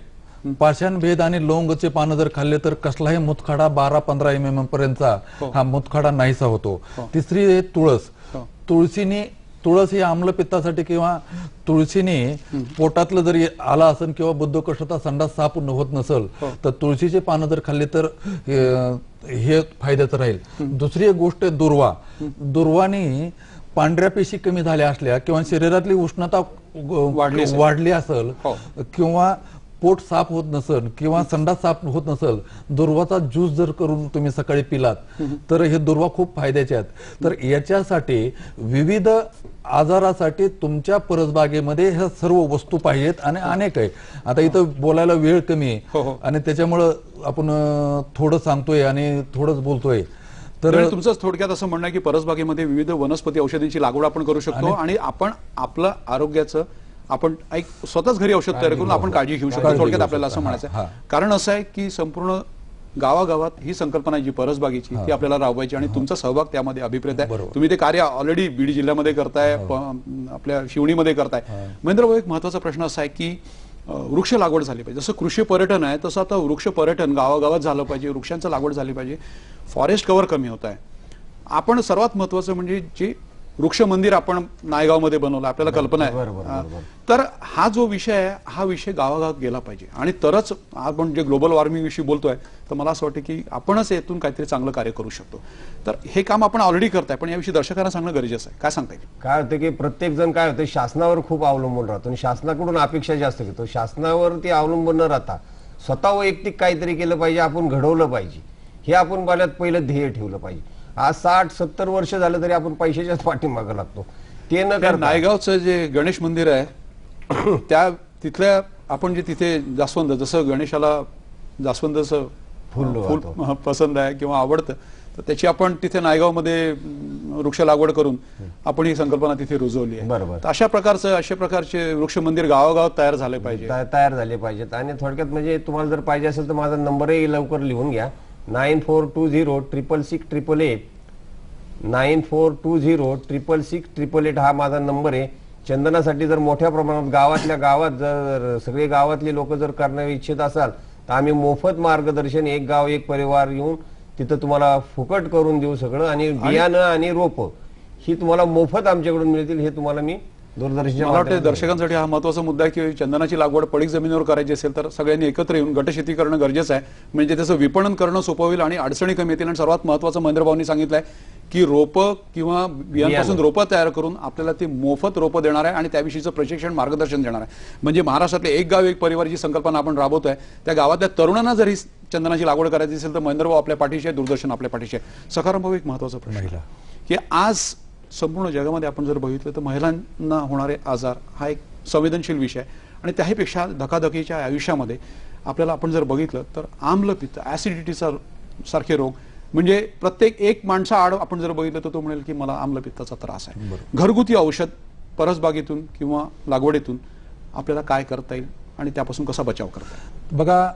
पाषाणभेद आणि लवंगचे पानं जर खाल्ले तर कसलाही मुतखडा 12-15 mm पर्यंतचा हा मुतखडा नाहीसा होतो. तिसरी आहे तुळस, तुळशीने, तुळस ही आम्लपित्तासाठी किंवा तुळशीने पोटातलं जरी आला असेल किंवा बद्धकोष्ठता, संडास साफ होत नसेल तर तुळशीचे पानं जर खाल्ले तर हे फायद्याचं राहील. दुसरी एक गोष्ट आहे दुर्वा, दुर्वाने पांढऱ्या पेशी कमी झाल्या असल्या किंवा शरीरातली उष्णता वाढली असेल किंवा पोट साफ होत नसेल किंवा संडास साफ होत नसेल, दुर्वाचा ज्यूस जर करून तुम्ही सकाळी पिलात तर हे दुर्वा खूप फायद्याचे आहेत. तर याच्यासाठी विविध आजारासाठी तुमच्या परसबागेमध्ये ह्या सर्व वस्तू पाहिजेत आणि अनेक आहे. आता इथं बोलायला वेळ कमी आहे आणि त्याच्यामुळं आपण थोडं सांगतोय आणि थोडंच बोलतोय. तर तुमचं थोडक्यात असं म्हणणं आहे की परसबागेमध्ये विविध वनस्पती औषधींची लागवड आपण करू शकतो आणि आपण आपलं आरोग्याचं आपण एक स्वतःच घरी औषध तयार करून आपण काळजी घेऊ शकतो, थोडक्यात आपल्याला असं म्हणायचं आहे. कारण असं आहे की संपूर्ण गावागावात ही संकल्पना जी परसबागेची ती आपल्याला राबवायची आणि तुमचा सहभाग त्यामध्ये अभिप्रेत आहे. तुम्ही ते कार्य ऑलरेडी बीड जिल्ह्यामध्ये करताय, आपल्या शिवणीमध्ये करताय. महेंद्र भाऊ, एक महत्वाचा प्रश्न असा आहे की वृक्ष लागवड झाली पाहिजे. जसं कृषी पर्यटन आहे तसं आता वृक्ष पर्यटन गावागावात झालं पाहिजे, वृक्षांचं लागवड झाली पाहिजे. फॉरेस्ट कव्हर कमी होत आहे. आपण सर्वात महत्वाचं म्हणजे जे वृक्ष मंदिर आपण नायगावमध्ये बनवलं, आपल्याला कल्पना आहे. तर हा जो विषय आहे हा विषय गावागावात गेला पाहिजे आणि तरच आपण जे ग्लोबल वॉर्मिंग विषयी बोलतोय तर मला असं वाटतं की आपणच यातून काहीतरी चांगलं कार्य करू शकतो. तर हे काम आपण ऑलरेडी करताय, पण याविषयी दर्शकांना सांगणं गरजेचं आहे. काय सांगता येईल? काय होतं की प्रत्येक जण काय होतं शासनावर खूप अवलंबून राहतो आणि शासनाकडून अपेक्षा जास्त घेतो. शासनावरती अवलंबून न राहता स्वतः वैयक्तिक काहीतरी केलं पाहिजे, आपण घडवलं पाहिजे, हे आपण पाल्यात पहिलं ध्येय ठेवलं पाहिजे. आज 60-70 वर्ष झालं तरी आपण पैशाच्याच पाठीमागे लागतो. ते न करता नायगावचं जे गणेश मंदिर आहे त्या तिथल्या आपण जे तिथे जास्वंद, जसं गणेशाला जास्वंदाचं फुल पसंत आहे किंवा आवडतं, तर त्याची आपण तिथे नायगावमध्ये वृक्ष लागवड करून आपण ही संकल्पना तिथे रुजवली आहे. बरोबर. अशा प्रकारचे वृक्ष मंदिर गावागावात तयार झाले पाहिजेत. आणि थोडक्यात म्हणजे तुम्हाला जर पाहिजे असेल तर माझा नंबरही लवकर लिहून घ्या. 9420666888 9420666888 हा माझा नंबर आहे. चंदनासाठी जर मोठ्या प्रमाणात गावातल्या गावात जर सगळे गावातले लोक जर करण्यास इच्छित असाल तर आम्ही मोफत मार्गदर्शन, एक गाव एक परिवार येऊन तिथं तुम्हाला फुकट करून देऊ सगळं आणि बियाणं आणि रोप ही तुम्हाला मोफत आमच्याकडून मिळतील. हे तुम्हाला मी दूरदर्शनच्या मला वाटतं दर्शकांसाठी हा महत्वाचा मुद्दा आहे की चंदनाची लागवड पडीक जमिनीवर करायची असेल तर सगळ्यांनी एकत्र येऊन गटशेती करणं गरजेचं आहे. म्हणजे त्याचं विपणन करणं सोपं होईल आणि अडचणी कमी येतील. आणि सर्वात महत्वाचं महेंद्र भाऊंनी सांगितलंय की रोपं किंवा बियांपासून रोपं तयार करून आपल्याला ती मोफत रोपं देणार आहे आणि त्याविषयीचं प्रशिक्षण मार्गदर्शन देणार आहे. म्हणजे महाराष्ट्रातले एक गाव एक परिवार जी संकल्पना आपण राबवतोय त्या गावातल्या तरुणांना जरी चंदनाची लागवड करायची असेल तर महेंद्र भाऊ आपल्या पाठीशी आहे, दूरदर्शन आपल्या पाठीशी आहे. सखाराम भाऊ, एक महत्वाचा प्रश्न की आज संपूर्ण जगामध्ये आपण जर बघितलं तर महिलांना होणारे आजार हा एक संवेदनशील विषय आहे आणि त्याहीपेक्षा धकाधकीच्या आयुष्यामध्ये आपल्याला आपण जर बघितलं तर आम्लपित्त, ऍसिडिटीचा सारखे रोग म्हणजे प्रत्येक एक माणसा आड आपण जर बघितलं तर तो म्हणेल की मला आम्लपित्ताचा त्रास आहे. घरगुती औषध परसबागेतून किंवा लागवडीतून आपल्याला काय करता येईल आणि त्यापासून कसा बचाव करता येईल? बघा,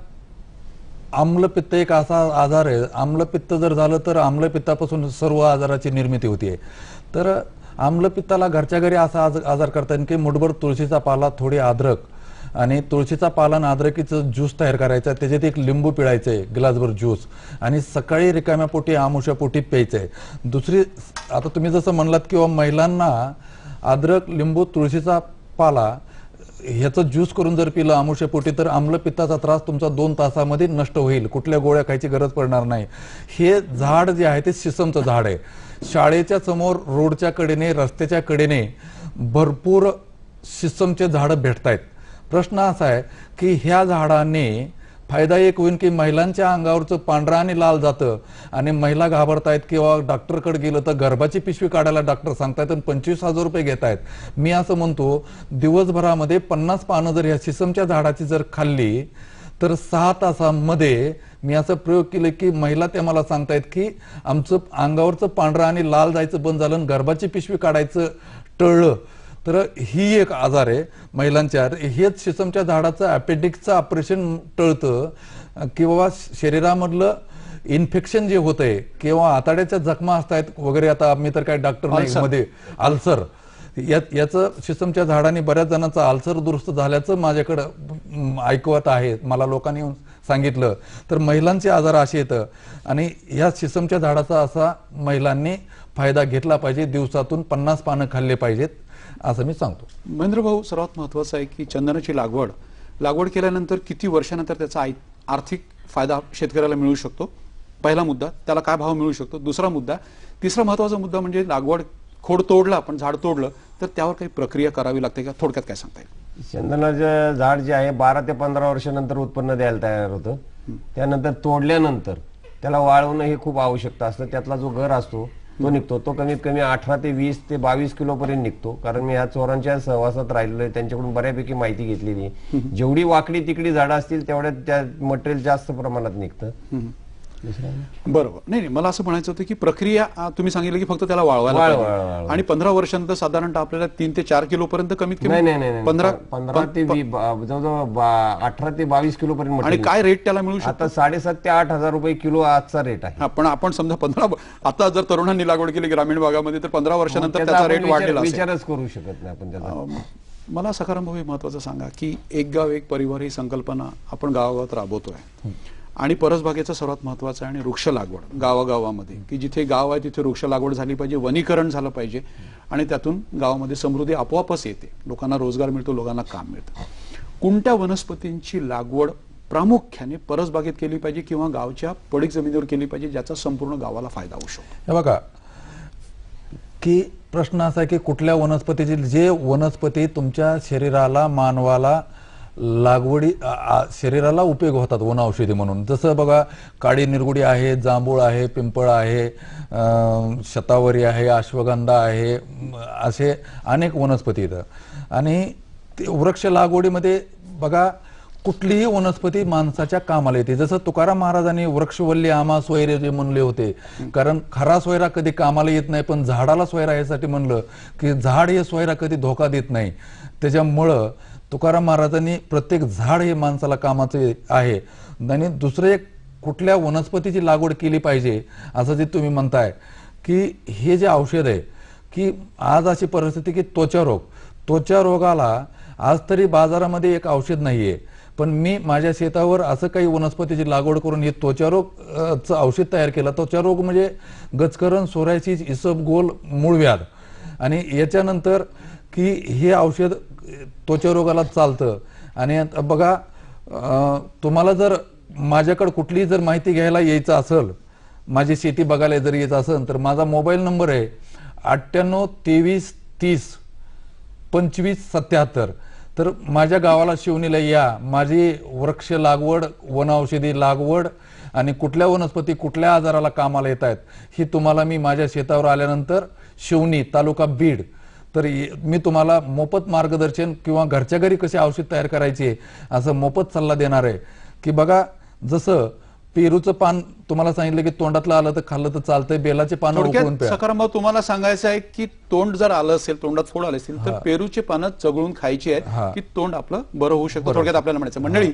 आम्लपित्त एक असा आजार आहे. आम्लपित्त जर झालं तर आम्लपित्तापासून सर्व आजाराची निर्मिती होतीये. तर आम्लपित्ताला घरच्या घरी असा आजार करता येईल की मुठभर तुळशीचा पाला, थोडी अद्रक आणि तुळशीचा पाला आणि अद्रकीचं ज्यूस तयार करायचं, त्याच्यात एक लिंबू पिळायचंय ग्लासभर ज्यूस आणि सकाळी रिकाम्या पोटी आमुष्या पोटी प्यायचंय. दुसरी, आता तुम्ही जसं म्हणलात किंवा महिलांना अद्रक, लिंबू, तुळशीचा पाला ह्याचं ज्यूस करून जर पिलं आमुष्या पोटी तर आम्लपित्ताचा त्रास तुमचा 2 तासामध्ये नष्ट होईल. कुठल्या गोळ्या खायची गरज पडणार नाही. हे झाड जे आहे ते शिसमचं झाड आहे. शाळेच्या समोर रोडच्या कडेने, रस्त्याच्या कडेने भरपूर शिसमचे झाडं भेटतायत. प्रश्न असा आहे की ह्या झाडांनी फायदा एक होईल की महिलांच्या अंगावरचं पांढरं आणि लाल जातं आणि महिला घाबरतायत किंवा डॉक्टरकडे गेलं तर गर्भाची पिशवी काढायला डॉक्टर सांगतायत आणि 25,000 रुपये घेत आहेत. मी असं म्हणतो दिवसभरामध्ये 50 पानं जर ह्या शिसमच्या झाडाची जर खाल्ली तर 6 तासामध्ये मी असं प्रयोग केले की महिला त्या मला सांगतायत की आमचं अंगावरचं पांढरं आणि लाल जायचं बंद झालं आणि गर्भाची पिशवी काढायचं टळलं. तर ही एक आजार आहे महिलांच्या. हेच शिसमच्या झाडाचं अपेंडिक्सचं ऑपरेशन टळतं किंवा शरीरामधलं इन्फेक्शन जे होतंय किंवा आतड्याच्या जखमा असतायत वगैरे, आता मी तर काय डॉक्टर नाही, मध्ये अल्सर, याचं शिसमच्या झाडाने बऱ्याच जणांचा अल्सर दुरुस्त झाल्याचं माझ्याकडं ऐकवत आहे, मला लोकांनी सांगितलं. तर महिलांचे आजार असे येतं आणि ह्या शिसमच्या झाडाचा असा महिलांनी फायदा घेतला पाहिजे. दिवसातून 50 पानं खाल्ले पाहिजेत असं मी सांगतो. महेंद्र भाऊ, सर्वात महत्वाचं आहे की चंदनाची लागवड केल्यानंतर किती वर्षानंतर त्याचा आर्थिक फायदा शेतकऱ्याला मिळू शकतो? पहिला मुद्दा, त्याला काय भाव मिळू शकतो? दुसरा मुद्दा, तिसरा महत्वाचा मुद्दा म्हणजे खोड तोडला, पण झाड तोडलं तर त्यावर काही प्रक्रिया करावी लागते का? थोडक्यात काय सांगता येईल? चंदनाचं झाड जे आहे 12 ते 15 वर्षानंतर उत्पन्न द्यायला तयार होतं. त्यानंतर तोडल्यानंतर त्याला वाळवणं हे खूप आवश्यकता असतं. त्यातला जो गर असतो तो निघतो. तो कमीत कमी 18 ते 20 ते 22 किलो पर्यंत निघतो. कारण मी ह्या चोरांच्या सहवासात राहिलेलो आहे, त्यांच्याकडून बऱ्यापैकी माहिती घेतलेली. जेवढी वाकडी तिकडी झाडं असतील तेवढ्या त्या मटेरियल जास्त प्रमाणात निघतं. बरोबर. नाही, मला असं म्हणायचं होतं की प्रक्रिया तुम्ही सांगितलं की फक्त त्याला वाळवायला आणि 15 वर्षानंतर साधारणतः आपल्याला 3 ते 4 किलो पर्यंत कमीत कमी 15 ते जवळजवळ 18 ते 22 किलो पर्यंत. आणि काय रेट त्याला मिळू शकतो? आता 7,500 ते 8,000 रुपये किलो आजचा रेट आहे. पण आपण समजा 15 आता जर तरुणांनी लागवड केली ग्रामीण भागामध्ये तर 15 वर्षानंतर त्याचा रेट वाढलेला असेल. विचारच करू शकत नाही आपण त्याचा. मला सखाराम भाऊ महत्वाचं सांगा की एक गाव एक परिवार ही संकल्पना आपण गावागावात राबवतोय आणि परसबागेचं सर्वात महत्वाचं आहे आणि वृक्ष लागवड गावागावामध्ये की जिथे गाव आहे तिथे वृक्ष लागवड झाली पाहिजे, वनीकरण झालं पाहिजे आणि त्यातून गावामध्ये समृद्धी आपोआपच येते, लोकांना रोजगार मिळतो, लोकांना काम मिळतं. कोणत्या वनस्पतींची लागवड प्रामुख्याने परसबागेत केली पाहिजे किंवा गावच्या पडीक जमिनीवर केली पाहिजे ज्याचा संपूर्ण गावाला फायदा होऊ शकतो? हे बघा की प्रश्न असा आहे की कुठल्या वनस्पतीची, जे वनस्पती तुमच्या शरीराला, मानवाला लागवडी शरीराला उपयोग होतात वन औषधी म्हणून. जसं बघा काळी निरगुडी आहे, जांभूळ आहे, पिंपळ आहे, शतावरी आहे, अश्वगंधा आहे, असे अनेक वनस्पती आहेत. आणि वृक्ष लागवडीमध्ये बघा कुठलीही वनस्पती माणसाच्या कामाला येते. जसं तुकाराम महाराजांनी वृक्षवल्ली आम्हा सोयरे जे म्हणले होते, कारण खरा सोयरा कधी कामाला येत नाही, पण झाडाला सोयरा यासाठी म्हणलं की झाड हे सोयरा कधी धोका देत नाही. त्याच्यामुळं तुकाराम महाराजांनी प्रत्येक झाड हे माणसाला कामाचे आहे. आणि दुसरं एक कुठल्या वनस्पतीची लागवड केली पाहिजे असं जे तुम्ही म्हणताय की हे जे औषध आहे की आज अशी परिस्थिती की त्वचा रोगाला आज तरी बाजारामध्ये एक औषध नाहीये, पण मी माझ्या शेतावर असं काही वनस्पतीची लागवड करून हे त्वचारोगचं औषध तयार केलं. त्वचारोग म्हणजे गचकरण, सोरायसिस, इसबगोल, मूळव्याध. आणि याच्यानंतर की हे औषध त्वचारोगाला चालतं. आणि बघा तुम्हाला जर माझ्याकडे कुठलीही जर माहिती घ्यायला यायचं असेल, माझी शेती बघायला जर यायचं असेल तर माझा मोबाईल नंबर आहे 98 23 30 25 77. तर माझ्या गावाला शिवणीला या. माझी वृक्ष लागवड, वनौषधी लागवड आणि कुठल्या वनस्पती कुठल्या आजाराला कामाला येत आहेत ही तुम्हाला मी माझ्या शेतावर आल्यानंतर शिवणी तालुका बीड तर मी तुम्हाला मोफत मार्गदर्शन किंवा घरच्या घरी कसे औषध तयार करायचे असं मोफत सल्ला देणार आहे. की बघा जसं पेरूचं पान तुम्हाला सांगितलं की तोंडातलं आलं तर खाल्लं तर चालतंय, बेलाचे पानं उकळून प्या. सखाराम भाऊ तुम्हाला सांगायचं आहे की तोंड जर आलं असेल, तोंडात फोड आले असेल तर पेरूचे पानं चगळून खायची आहेत की तोंड आपलं बरं होऊ शकतं. थोडक्यात आपल्याला म्हणायचं मंडळी,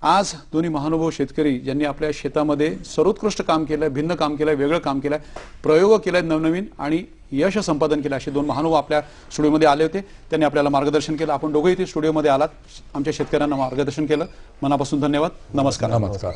आज दोन्ही महानुभाव शेतकरी ज्यांनी आपल्या शेतामध्ये सर्वोत्कृष्ट काम केलंय, भिन्न काम केलंय, वेगळं काम केलंय, प्रयोग केलाय नवनवीन आणि यश संपादन केलं, असे दोन महानुभाव आपल्या स्टुडिओमध्ये आले होते. त्यांनी आपल्याला मार्गदर्शन केलं. आपण दोघे इथे स्टुडिओमध्ये आलात, आमच्या शेतकऱ्यांना मार्गदर्शन केलं. मनापासून धन्यवाद. नमस्कार. नमस्कार.